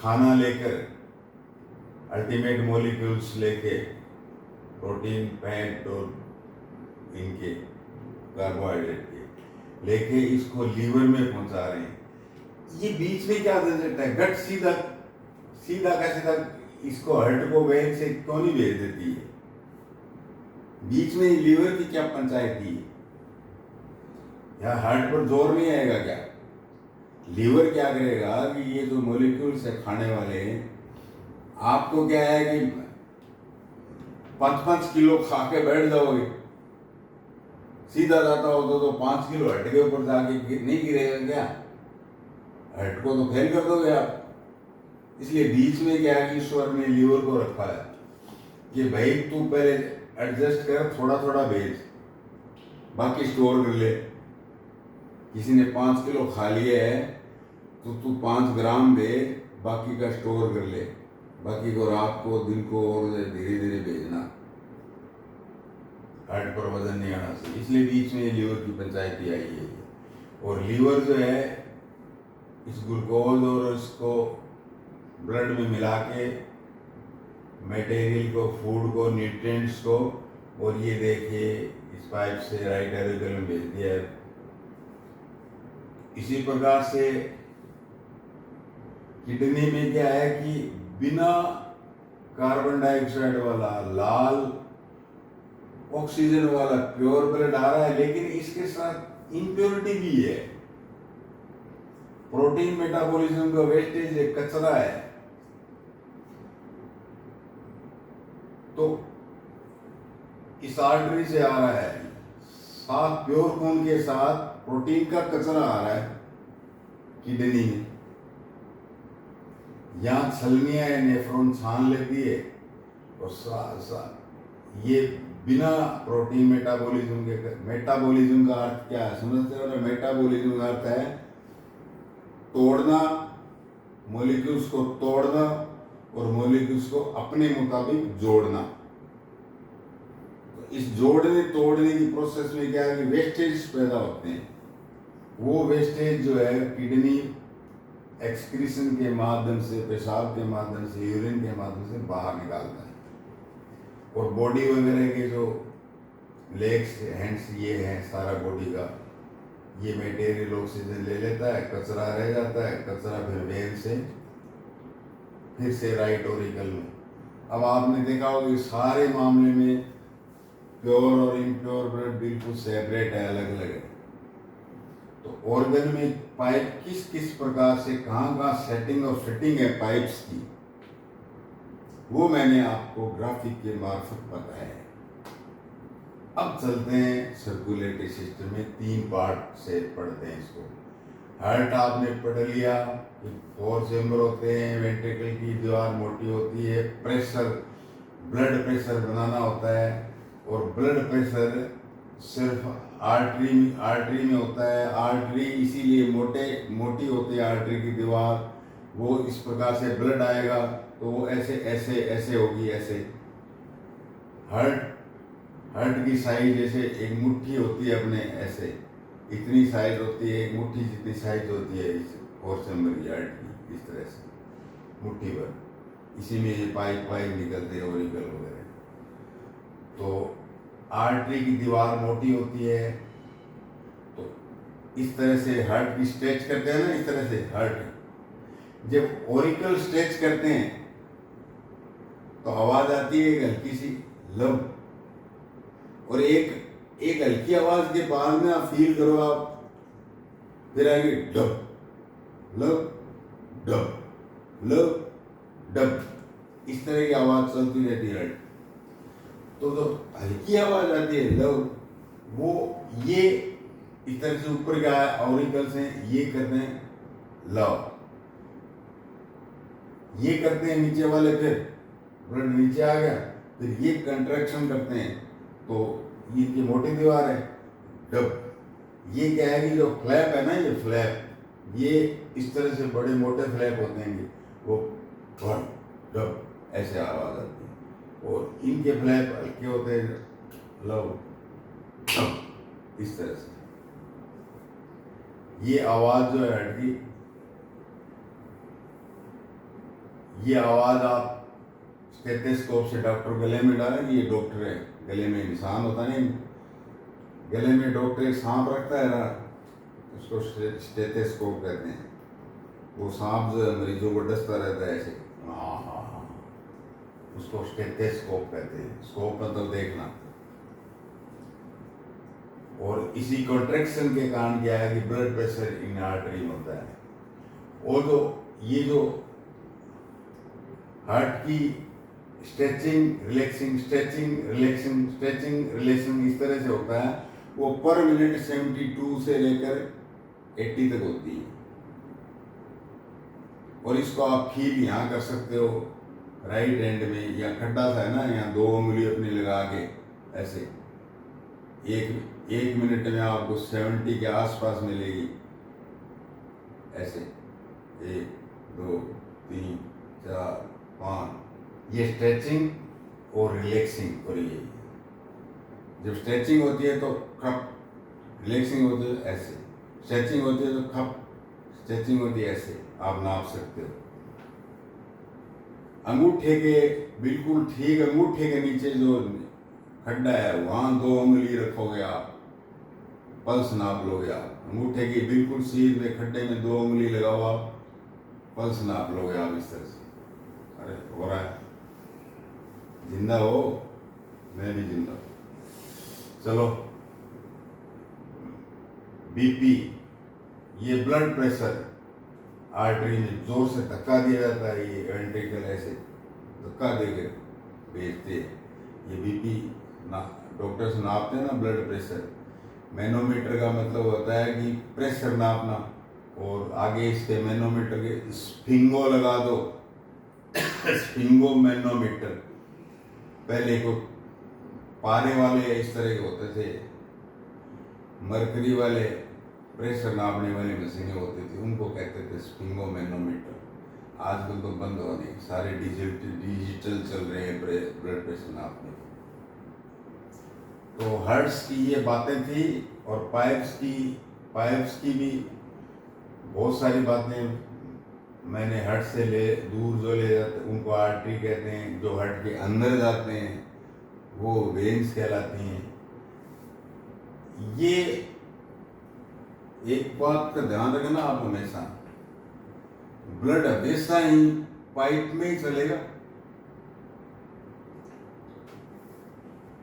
खाना लेकर, अल्टीमेट मॉलिक्यूल्स लेके, प्रोटीन, फैट और इनके कार्बोहाइड्रेट के लेके इसको लीवर में पहुंचा रहे हैं। ये बीच में क्या झंझट है? गट सीधा सीधा का सीधा इसको हार्ट को वेन से क्यों नहीं भेज देती है? बीच में लीवर की क्या पंचायत की? यहाँ हार्ट पर जोर नहीं आएगा क्या? लीवर क्या करेगा कि ये जो मॉलिक्यूल्स है खाने वाले, आपको क्या है कि 5-5 किलो खा के बैठ जाओगे, सीधा जाता हो तो 5 किलो हट के ऊपर जाके नहीं गिरेगा क्या? हट को तो फेल कर दोगे आप। इसलिए बीच में क्या है कि ईश्वर ने लीवर को रखा है कि भाई तू पहले एडजस्ट कर, थोड़ा थोड़ा भेज, बाकी स्टोर कर ले। किसी ने 5 किलो खा लिया है तो तू 5 ग्राम दे, बाकी का स्टोर कर ले, बाकी को रात को दिन को और धीरे धीरे भेजना। हार्ट पर वजन नहीं आना चाहिए, इसलिए बीच में लीवर की पंचायती आई है। और लीवर जो है इस ग्लूकोज और इसको ब्लड में मिला के मटेरियल को, फूड को, न्यूट्रिएंट्स को, और ये देखिए इस पाइप से राइट एरिकल में भेज दिया है। इसी प्रकार से किडनी में क्या है कि बिना कार्बन डाइऑक्साइड वाला लाल ऑक्सीजन वाला प्योर ब्लड आ रहा है, लेकिन इसके साथ इम्प्योरिटी भी है। प्रोटीन मेटाबॉलिज्म का वेस्टेज एक कचरा है। तो इस आर्टरी से आ रहा है, साथ प्योर खून के साथ प्रोटीन का कचरा आ रहा है किडनी में। यहाँ छलनियां है, नेफ्रॉन छान लेती है, और ये बिना प्रोटीन मेटाबॉलिज्म के, मेटाबॉलिज्म का अर्थ क्या है समझते हो ना? मेटाबॉलिज्म का अर्थ है तोड़ना, मॉलिक्यूल्स को तोड़ना और मॉलिक्यूल्स को अपने मुताबिक जोड़ना। तो इस जोड़ने तोड़ने की प्रोसेस में क्या है कि वेस्टेज पैदा होते हैं। वो वेस्टेज जो है किडनी एक्सक्रीशन के माध्यम से, पेशाब के माध्यम से, यूरिन के माध्यम से बाहर निकालता है। और बॉडी वगैरह के जो लेग्स, हैंड्स, ये है सारा बॉडी का, ये मटेरियल ऑक्सीजन ले लेता है, कचरा रह जाता है, कचरा फिर वेन से फिर से राइट ऑरिकल में। अब आपने देखा होगा कि सारे मामले में प्योर और इम्प्योर ब्लड बिल्कुल सेपरेट है, अलग अलग है। तो ऑर्गन में पाइप किस किस प्रकार से कहाँ कहाँ सेटिंग और फिटिंग है पाइप्स की, वो मैंने आपको ग्राफिक के मार्फत बताया है। अब चलते हैं सर्कुलेटरी सिस्टम में, 3 पार्ट से पढ़ते हैं इसको। हार्ट आपने पढ़ लिया कि 4 चेम्बर होते हैं, वेंट्रिकल की दीवार मोटी होती है, प्रेशर, ब्लड प्रेशर बनाना होता है, और ब्लड प्रेशर सिर्फ आर्टरी में होता है। आर्टरी इसीलिए मोटी होती है, आर्टरी की दीवार, वो इस प्रकार से ब्लड आएगा तो वो ऐसे ऐसे ऐसे होगी, ऐसे। हार्ट की साइज जैसे एक मुट्ठी होती है अपने, ऐसे इतनी साइज होती है, एक मुट्ठी जितनी साइज होती है इस 4 चेम्बर की हार्ट की, इस तरह से मुट्ठी भर। इसी में ये पाइप निकलते हैं, ऑरिकल वगैरह। तो आर्टरी की दीवार मोटी होती है, तो इस तरह से हार्ट की स्ट्रेच करते हैं ना, इस तरह से हार्ट जब ऑरिकल स्ट्रेच करते हैं तो आवाज आती है एक हल्की सी लब, और एक हल्की आवाज के बाद में आप फील करो, आप फिर आएगी डब, लब, डब, लब, डब, इस तरह की आवाज चलती रहती है। तो जो हल्की आवाज आती है लव, वो ये इस तरह से ऊपर क्या है, ऑरिकल से ये करते हैं लव, ये करते हैं नीचे वाले, फिर ब्लड नीचे आ गया, फिर ये कंट्रैक्शन करते हैं, तो ये इनकी मोटी दीवार है डब। ये क्या है कि जो फ्लैप है ना, ये फ्लैप, ये इस तरह से बड़े मोटे फ्लैप होते हैं, वो डब ऐसे आवाज आती है, और इनके फ्लैप हल्के होते हैं लव, इस तरह से। ये आवाज जो है हार्ट की, ये आवाज़ आप स्टेथोस्कोप से डॉक्टर गले में डालें, ये डॉक्टर है, गले में इंसान होता नहीं, गले में डॉक्टर एक सांप रखता है ना, उसको स्टेथोस्कोप कहते हैं। वो सांप जो मरीजों को डसता रहता है ऐसे, हाँ हाँ हाँ, उसको स्टेथोस्कोप कहते हैं। स्कोप मतलब देखना। और इसी कॉन्ट्रैक्शन के कारण क्या है कि ब्लड प्रेशर इन आर्टरी में होता है। और जो ये जो हार्ट की stretching relaxing, stretching relaxing, stretching relaxing इस तरह से होता है, वो पर मिनट 72 से लेकर 80 तक होती है। और इसको आप फील यहाँ कर सकते हो राइट हैंड में, या खड्डा सा है ना, यहाँ 2 उंगली अपनी लगा के ऐसे एक मिनट में आपको 70 के आसपास मिलेगी ऐसे, 1 2 3 4 5। ये स्ट्रेचिंग और रिलैक्सिंग। और ये जब स्ट्रेचिंग होती है तो खप, रिलैक्सिंग होती है ऐसे, स्ट्रेचिंग होती है तो खप, स्ट्रेचिंग होती है ऐसे, आप नाप सकते हो। अंगूठे के बिल्कुल ठीक अंगूठे के नीचे जो खड्डा है वहाँ 2 उंगली रखोगे आप, पल्स नाप लोगे आप। अंगूठे की बिल्कुल सीध में खड्डे में 2 उंगली लगाओ आप, पल्स नाप लोगे आप इस तरह से। अरे हो रहा है, जिंदा हो, मैं भी जिंदा हूँ। चलो, बीपी, ये ब्लड प्रेशर आर्टरी में जोर से धक्का दिया जाता है, ये वेंट्रिकल ऐसे धक्का देकर भेजते हैं। ये बीपी ना डॉक्टर्स नापते हैं ना ब्लड प्रेशर। मैनोमीटर का मतलब होता है कि प्रेशर नापना, और आगे इसके मैनोमीटर के स्फिंगो लगा दो, स्फिंगो मैनोमीटर। पहले को पारे वाले इस तरह के होते थे, मरकरी वाले प्रेशर नापने वाली मशीनें होती थी, उनको कहते थे स्फिंगो मैनोमीटर। आजकल तो बंद होने, सारे डिजिटल चल रहे हैं ब्लड प्रेशर नापने। तो हर्ट्स की ये बातें थी, और पाइप्स की भी बहुत सारी बातें मैंने हर्ट से दूर जो ले जाते उनको आर्टरी कहते हैं, जो हर्ट के अंदर जाते हैं वो वेन्स कहलाती हैं। ये एक बात का ध्यान रखना आप हमेशा, ब्लड हमेशा ही पाइप में ही चलेगा,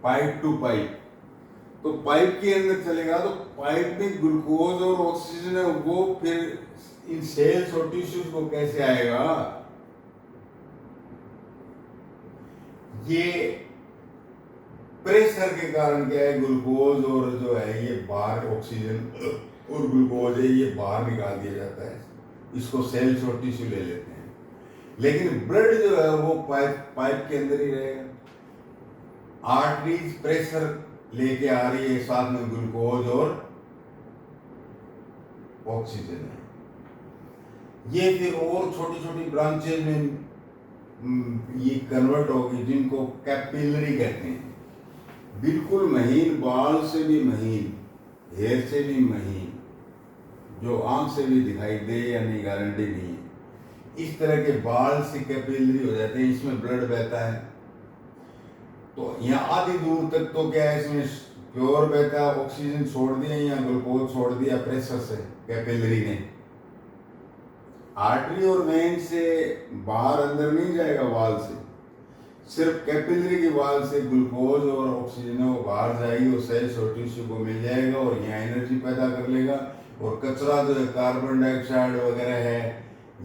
पाइप टू पाइप। तो पाइप के अंदर चलेगा तो पाइप में ग्लूकोज और ऑक्सीजन है, वो फिर इन सेल्स और टिश्यूज को कैसे आएगा? ये प्रेशर के कारण क्या है, ग्लूकोज और जो है ये बाहर, ऑक्सीजन और ग्लूकोज है ये बाहर निकाल दिया जाता है, इसको सेल्स और टिश्यू ले लेते हैं। लेकिन ब्लड जो है वो पाइप के अंदर ही रहेगा। आर्टरीज प्रेशर लेके आ रही है, साथ में ग्लूकोज और ऑक्सीजन है। ये फिर और छोटी छोटी ब्रांचेज में ये कन्वर्ट होगी, जिनको कैपिलरी कहते हैं। बिल्कुल महीन, बाल से भी महीन, हेयर से भी महीन, जो आंख से भी दिखाई दे या नहीं गारंटी नहीं है, इस तरह के बाल से कैपिलरी हो जाते हैं, इसमें ब्लड बहता है। तो यहाँ आधी दूर तक तो क्या है, इसमें प्योर बहता है, ऑक्सीजन छोड़ दिया या ग्लूकोज छोड़ दिया प्रेशर से कैपिलरी ने। आर्टरी और वेन से बाहर अंदर नहीं जाएगा वाल से, सिर्फ कैपिलरी की वाल से ग्लूकोज और ऑक्सीजन वो बाहर जाएगी और सेल्स और टिश्यू को मिल जाएगा और यहाँ एनर्जी पैदा कर लेगा। और कचरा जो है कार्बन डाइऑक्साइड वगैरह है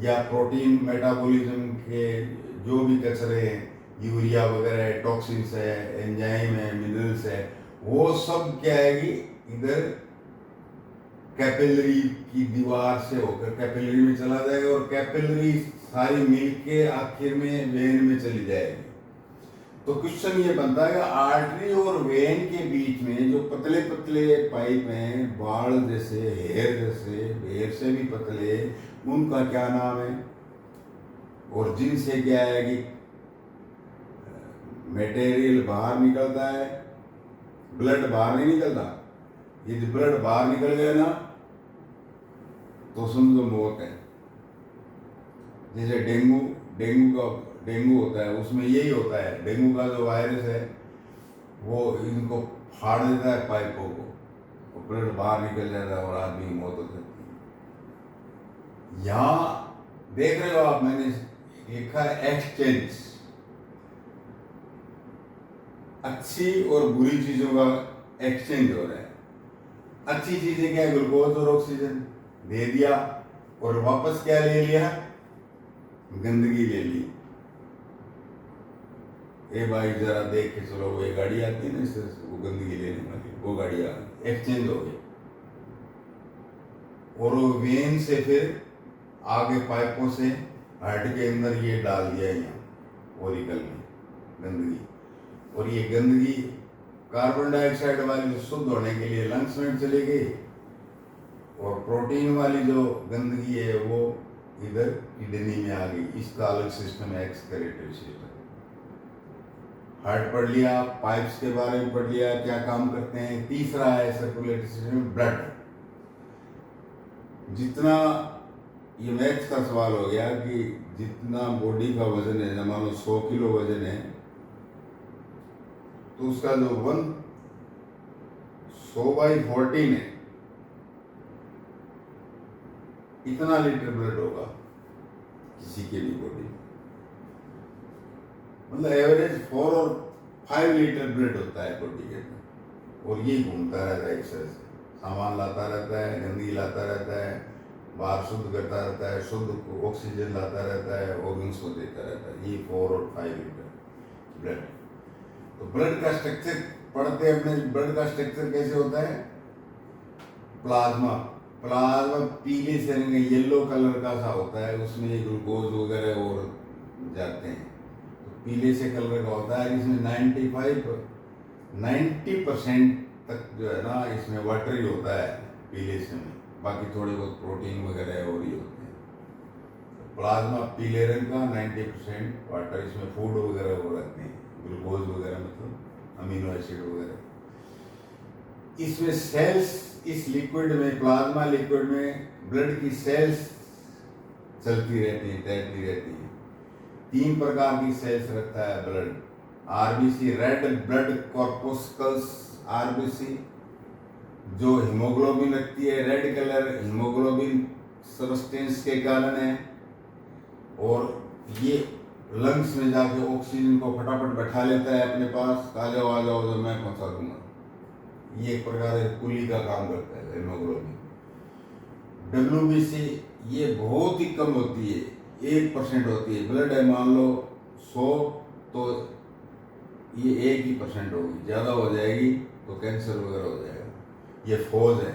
या प्रोटीन मेटाबॉलिज्म के जो भी कचरे हैं, यूरिया वगैरह है, टॉक्सिन्स है, एंजाइम है, मिनरल्स है, वो सब क्या आएगी इधर कैपिलरी की दीवार से होकर कैपिलरी में चला जाएगा, और कैपिलरी सारी मिल के आखिर में वेन में चली जाएगी। तो क्वेश्चन ये बनता है कि आर्टरी और वेन के बीच में जो पतले पतले पाइप हैं, बाल जैसे, हेयर जैसे, हेयर से भी पतले, उनका क्या नाम है? और जिनसे क्या है कि मटेरियल बाहर निकलता है, ब्लड बाहर नहीं निकलता। यदि ब्लड बाहर निकल गया ना तो समझो मौत है। जैसे डेंगू होता है, उसमें यही होता है। डेंगू का जो वायरस है वो इनको फाड़ देता है पाइपों को, और ब्लड बाहर निकल जाता है और आदमी की मौत हो सकती है। यहाँ देख रहे हो आप, मैंने लिखा है एक्सचेंज, अच्छी और बुरी चीजों का एक्सचेंज हो रहा है। अच्छी चीजें क्या है, ग्लूकोज और ऑक्सीजन दे दिया, और वापस क्या ले लिया, गंदगी ले ली। ए भाई जरा देख के चलो, वो एक गाड़ी आती है ना इससे, वो गंदगी लेने वाली, वो गाड़ी आ गई, एक्सचेंज हो गई। और वो वेन से फिर आगे पाइपों से हार्ट के अंदर ये डाल दिया यहाँ ओरिकल में गंदगी, और ये गंदगी कार्बन डाइऑक्साइड वाली जो शुद्ध होने के लिए लंग्स में चली गई, और प्रोटीन वाली जो गंदगी है वो इधर किडनी में आ गई। इसका अलग सिस्टम है, एक्सक्रीटरी सिस्टम। हार्ट पढ़ लिया, पाइप्स के बारे में पढ़ लिया, क्या काम करते हैं। तीसरा है सर्कुलेटरी सिस्टम, ब्लड। जितना, ये मैथ्स का सवाल हो गया कि जितना बॉडी का वजन है, मान लो 100 किलो वजन है, तो उसका जो 100/14 है, इतना लीटर ब्लड होगा किसी के भी बॉडी में। मतलब एवरेज 4 और 5 लीटर ब्लड होता है बॉडी के अंदर, और ये घूमता रहता है, एक्सरसाइज सामान लाता रहता है, गंदगी लाता रहता है, बाहर शुद्ध करता रहता है, शुद्ध ऑक्सीजन लाता रहता है, ऑर्गन्स को देता रहता है। ये 4 और 5 लीटर ब्लड। तो ब्लड का स्ट्रक्चर पढ़ते हैं अपने। ब्लड का स्ट्रक्चर कैसे होता है, प्लाज्मा। प्लाज्मा पीले से येलो कलर का सा होता है, उसमें ये ग्लूकोज वगैरह और जाते हैं, तो पीले से कलर का होता है। इसमें 90% तक जो है ना, इसमें वाटर ही होता है पीले से में, बाकी थोड़े बहुत प्रोटीन वगैरह और ही होते हैं। तो प्लाज्मा पीले रंग का, 90% वाटर, इसमें फूड वगैरह वो रहते हैं, ग्लूकोज वगैरह, मतलब अमीनो एसिड वगैरह। इसमें सेल्स, इस लिक्विड में, प्लाज्मा लिक्विड में ब्लड की सेल्स चलती रहती हैं, तैरती रहती हैं। 3 प्रकार की सेल्स रखता है blood. RBC, red blood corpuscles RBC, जो हीमोग्लोबिन रखती है। रेड कलर हीमोग्लोबिन सबस्टेंस के कारण है, और ये लंग्स में जाके ऑक्सीजन को फटाफट बैठा लेता है अपने पास। आ जाओ जो मैं पहुंचा दूंगा। ये एक प्रकार से कुली का काम करता है हीमोग्लोबिन। डब्ल्यूबीसी ये बहुत ही कम होती है, 1% होती है। ब्लड है मान लो 100, तो ये 1% होगी, ज़्यादा हो जाएगी तो कैंसर वगैरह हो जाएगा। ये फौज है,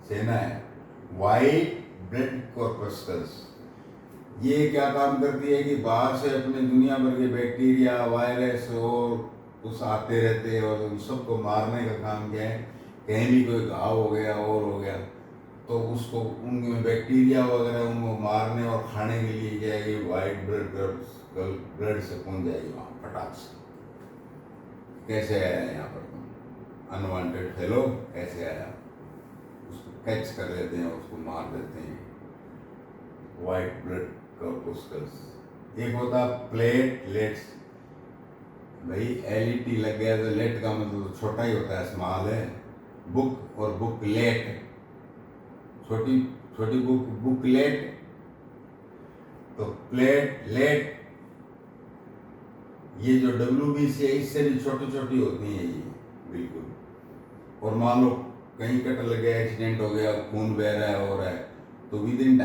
सेना है। वाइट ब्लड कॉर्पस्कल्स, ये क्या काम करती है कि बाहर से अपने दुनिया भर के बैक्टीरिया, वायरस और कुछ आते रहते हैं, और उन सबको मारने का काम क्या है। कहीं भी कोई घाव हो गया और हो गया तो उसको, उनमें बैक्टीरिया वगैरह उनको मारने और खाने के लिए क्या है कि वाइट ब्लड से पहुंच जाएगी वहाँ फटाक से। कैसे आया यहाँ पर तुम अनवांटेड फेलो, कैसे आया, उसको कैच कर लेते हैं, उसको मार देते हैं। White blood corpuscles. एक होता प्लेटलेट्स, भाई एलईटी लग गया तो लेट का मतलब छोटा ही होता है, स्मॉल है। बुक और बुकलेट, छोटी छोटी बुकलेट, तो प्लेटलेट, ये जो डब्ल्यूबीसी है इससे भी छोटी छोटी होती हैं ये, बिल्कुल। और मान लो कहीं कट लग गया, एक्सीडेंट हो गया, खून बह रहा है, हो रहा है, तो विदिन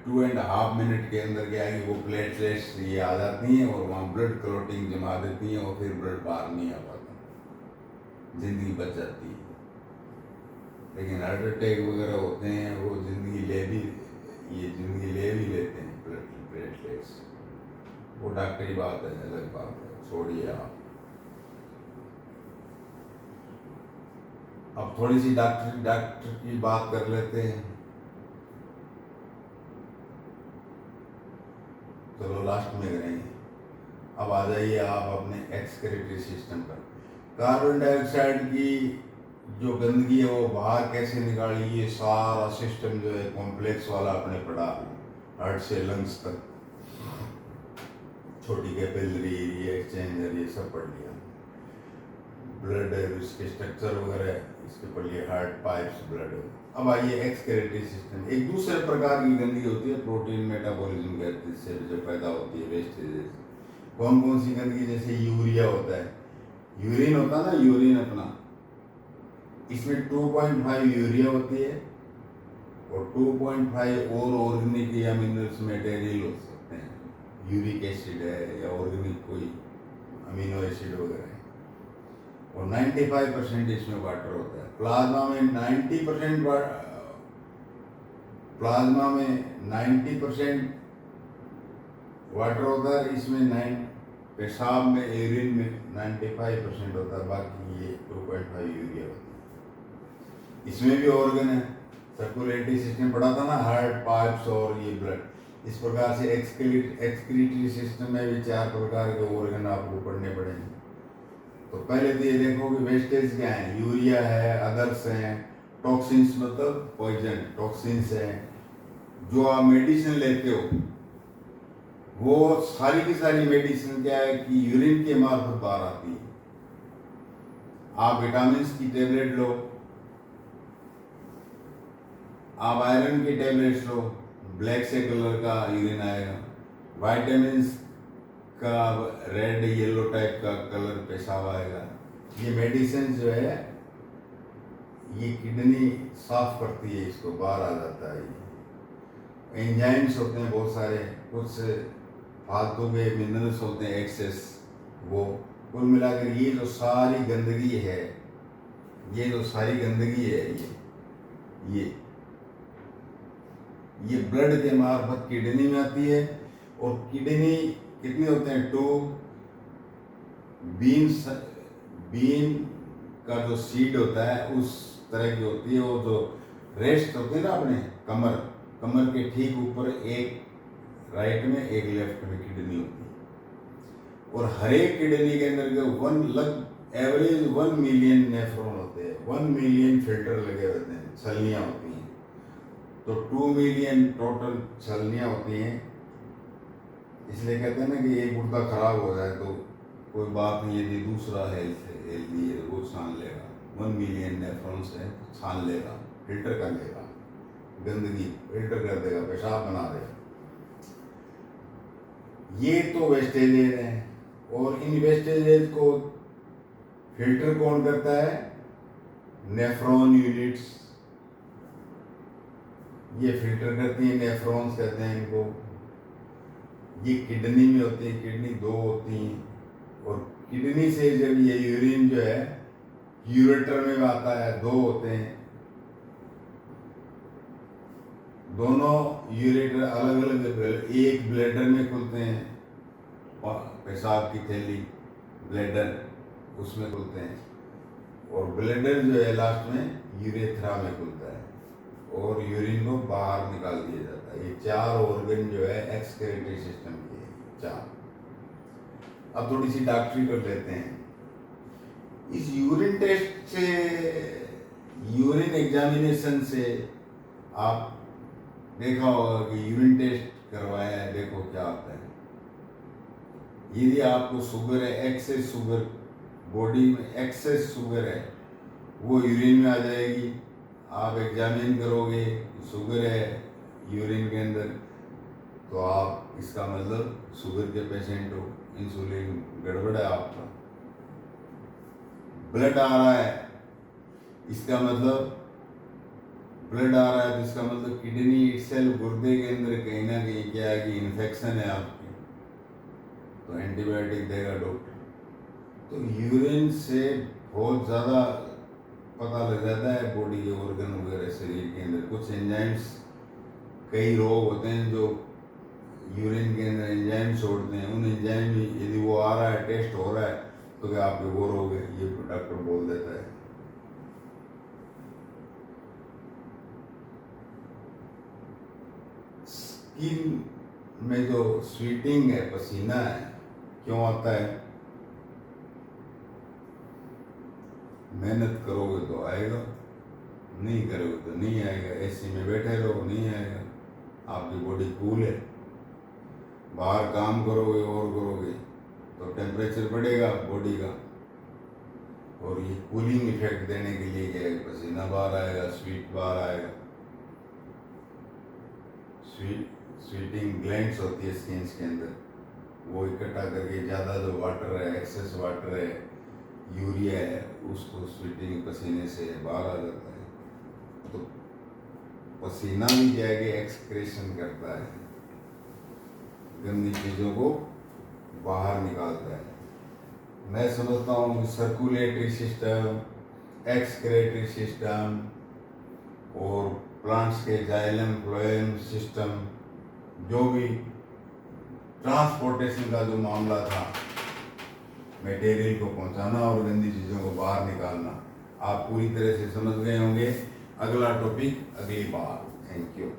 2.5 मिनट के अंदर क्या है कि वो प्लेटलेट्स ये आ जाती हैं, और वहाँ ब्लड क्लॉटिंग जमा देती हैं, और फिर ब्लड बाहर नहीं आ पाता, जिंदगी बच जाती है। लेकिन हार्ट अटैक वगैरह होते हैं, वो जिंदगी ले भी लेते हैं प्लेटलेट्स। वो डॉक्टरी बात है, अलग बात है, छोड़िए आप। अब थोड़ी सी डॉक्टर की बात कर लेते हैं। चलो लास्ट में करेंगे। अब आ जाइए आप अपने एक्सक्रीटरी सिस्टम पर। कार्बन डाइऑक्साइड की जो गंदगी है वो बाहर कैसे निकाली, ये सारा सिस्टम जो है कॉम्प्लेक्स वाला अपने पढ़ा। हार्ट से लंग्स तक, छोटी कैपिलरी, ये एक्सचेंजर, ये सब पढ़ लिया। ब्लड इसके स्ट्रक्चर वगैरह इसके पढ़ लिया, हार्ट, पाइप्स, ब्लड। अब आइए एक्सक्रीटरी सिस्टम। एक दूसरे प्रकार की गंदगी होती है, प्रोटीन मेटाबॉलिज्म कहते हैं, इससे जो पैदा होती है वेस्टेजेस। कौन कौन सी गंदगी? जैसे यूरिया होता है, यूरिन होता है ना, यूरिन अपना, इसमें 2.5 यूरिया होती है और 2.5 और ऑर्गेनिक या मिनरल्स मटेरियल हो सकते हैं। यूरिक एसिड है या ऑर्गेनिक कोई अमीनो एसिड वगैरह है। और 95% इसमें वाटर होता है। प्लाज्मा में 90% वाटर होता है, इसमें पेशाब में, यूरिन में 95% होता है, बाकी ये 2.5 यूरिया होता है। इसमें भी ऑर्गन है, सर्कुलेटरी सिस्टम पढ़ा था ना, हार्ट, पाइप्स और ये ब्लड। इस प्रकार से एक्सक्रीटरी सिस्टम में भी 4 प्रकार के ऑर्गन आपको पढ़ने पड़ेंगे। तो पहले तो ये देखो कि वेस्टेज क्या है, यूरिया है, अदर्स हैं, टॉक्सिन्स मतलब पॉइजन, टॉक्सिन्स हैं। जो आप मेडिसिन लेते हो वो सारी की सारी मेडिसिन क्या है कि यूरिन के मार्फत बाहर आती है। आप विटामिन की टेबलेट लो, आप आयरन की टेबलेट्स लो, ब्लैक से कलर का यूरिन आएगा। वाइटामिन का रेड येलो टाइप का कलर पेशाब आएगा। ये मेडिसिन जो है ये किडनी साफ करती है, इसको बाहर आ जाता है। एंजाइम्स होते हैं बहुत सारे, कुछ फालतू के मिनरल्स होते हैं एक्सेस, वो कुल मिलाकर ये जो सारी गंदगी है, ये जो सारी गंदगी है, ये ब्लड के मार्फत किडनी में आती है। और किडनी कितने होते हैं? 2 बीन का जो सीड होता है उस तरह की होती है। वो जो रेस्ट होती है ना अपने कमर के ठीक ऊपर, एक राइट में एक लेफ्ट में किडनी होती है। और हर एक किडनी के अंदर एवरेज 1 मिलियन नेफ्रॉन होते हैं, 1 मिलियन फिल्टर लगे होते हैं, छलनियाँ होती हैं। तो 2 मिलियन टोटल छलनियाँ होती हैं। इसलिए कहते हैं ना कि एक गुर्दा खराब हो जाए तो कोई बात नहीं, यदि दूसरा हेल्दी है वो छान लेगा। 1 मिलियन नेफ्रॉन्स है, छान लेगा, फिल्टर कर लेगा, गंदगी फिल्टर कर देगा, पेशाब बना देगा। ये तो वेस्टेजेज हैं। और इन वेस्टेजेज को फिल्टर कौन करता है? नेफ्रॉन यूनिट्स ये फिल्टर करती है, नेफ्रॉन्स कहते हैं इनको। ये किडनी में होती है, किडनी 2 होती हैं। और किडनी से जब ये यूरिन जो है यूरेटर में आता है, 2 होते हैं। दोनों यूरेटर अलग अलग, एक ब्लैडर में खुलते हैं, पेशाब की थैली ब्लैडर उसमें खुलते हैं। और ब्लैडर जो है लास्ट में यूरेथ्रा में खुलता है और यूरिन को बाहर निकाल दिया जाता है। ये 4 ऑर्गन जो है एक्सक्रीटरी सिस्टम के 4। अब थोड़ी सी डॉक्टरी कर लेते हैं। इस यूरिन टेस्ट से, यूरिन एग्जामिनेशन से आप देखा होगा कि यूरिन टेस्ट करवाया है, देखो क्या आता है। यदि आपको शुगर है, एक्सेस शुगर, बॉडी में एक्सेस शुगर है, वो यूरिन में आ जाएगी। आप एग्जामिन करोगे शुगर है यूरिन के अंदर, तो आप इसका मतलब शुगर के पेशेंट हो, इंसुलिन गड़बड़ है आपका। ब्लड आ रहा है, इसका मतलब ब्लड आ रहा है तो इसका मतलब किडनी इटसेल्फ, गुर्दे के अंदर कहीं ना कहीं क्या है कि इन्फेक्शन है आपकी, तो एंटीबायोटिक देगा डॉक्टर। तो यूरिन से बहुत ज़्यादा पता लग जाता है बॉडी के ऑर्गन वगैरह, शरीर के अंदर कुछ एंजाइम्स, कई रोग होते हैं जो यूरिन के अंदर एंजाइम छोड़ते हैं। उन एंजाइम यदि वो आ रहा है, टेस्ट हो रहा है, तो क्या आपके वो रोग है, ये डॉक्टर बोल देता है। स्किन में जो स्वेटिंग है, पसीना है, क्यों आता है? मेहनत करोगे तो आएगा, नहीं करोगे तो नहीं आएगा। एसी में बैठे रहो, नहीं आएगा। आपकी बॉडी कूल है। बाहर काम करोगे और करोगे तो टेम्परेचर बढ़ेगा बॉडी का, और ये कूलिंग इफेक्ट देने के लिए क्या है, पसीना बाहर आएगा, स्वीट बाहर आएगा। स्वीटिंग ग्लैंड्स होती है स्किन के अंदर, वो इकट्ठा करके ज़्यादा जो वाटर है, एक्सेस वाटर है, यूरिया है, उसको स्वीटिंग पसीने से बाहर आ जाता है। तो पसीना भी जाके एक्सक्रेशन करता है, गंदी चीज़ों को बाहर निकालता है। मैं समझता हूँ कि सर्कुलेटरी सिस्टम, एक्सक्रेटरी सिस्टम और प्लांट्स के जाइलम फ्लोएम सिस्टम, जो भी ट्रांसपोर्टेशन का जो मामला था, मटेरियल को पहुंचाना और गंदी चीज़ों को बाहर निकालना, आप पूरी तरह से समझ गए होंगे। अगला टॉपिक अगली बार। Thank you.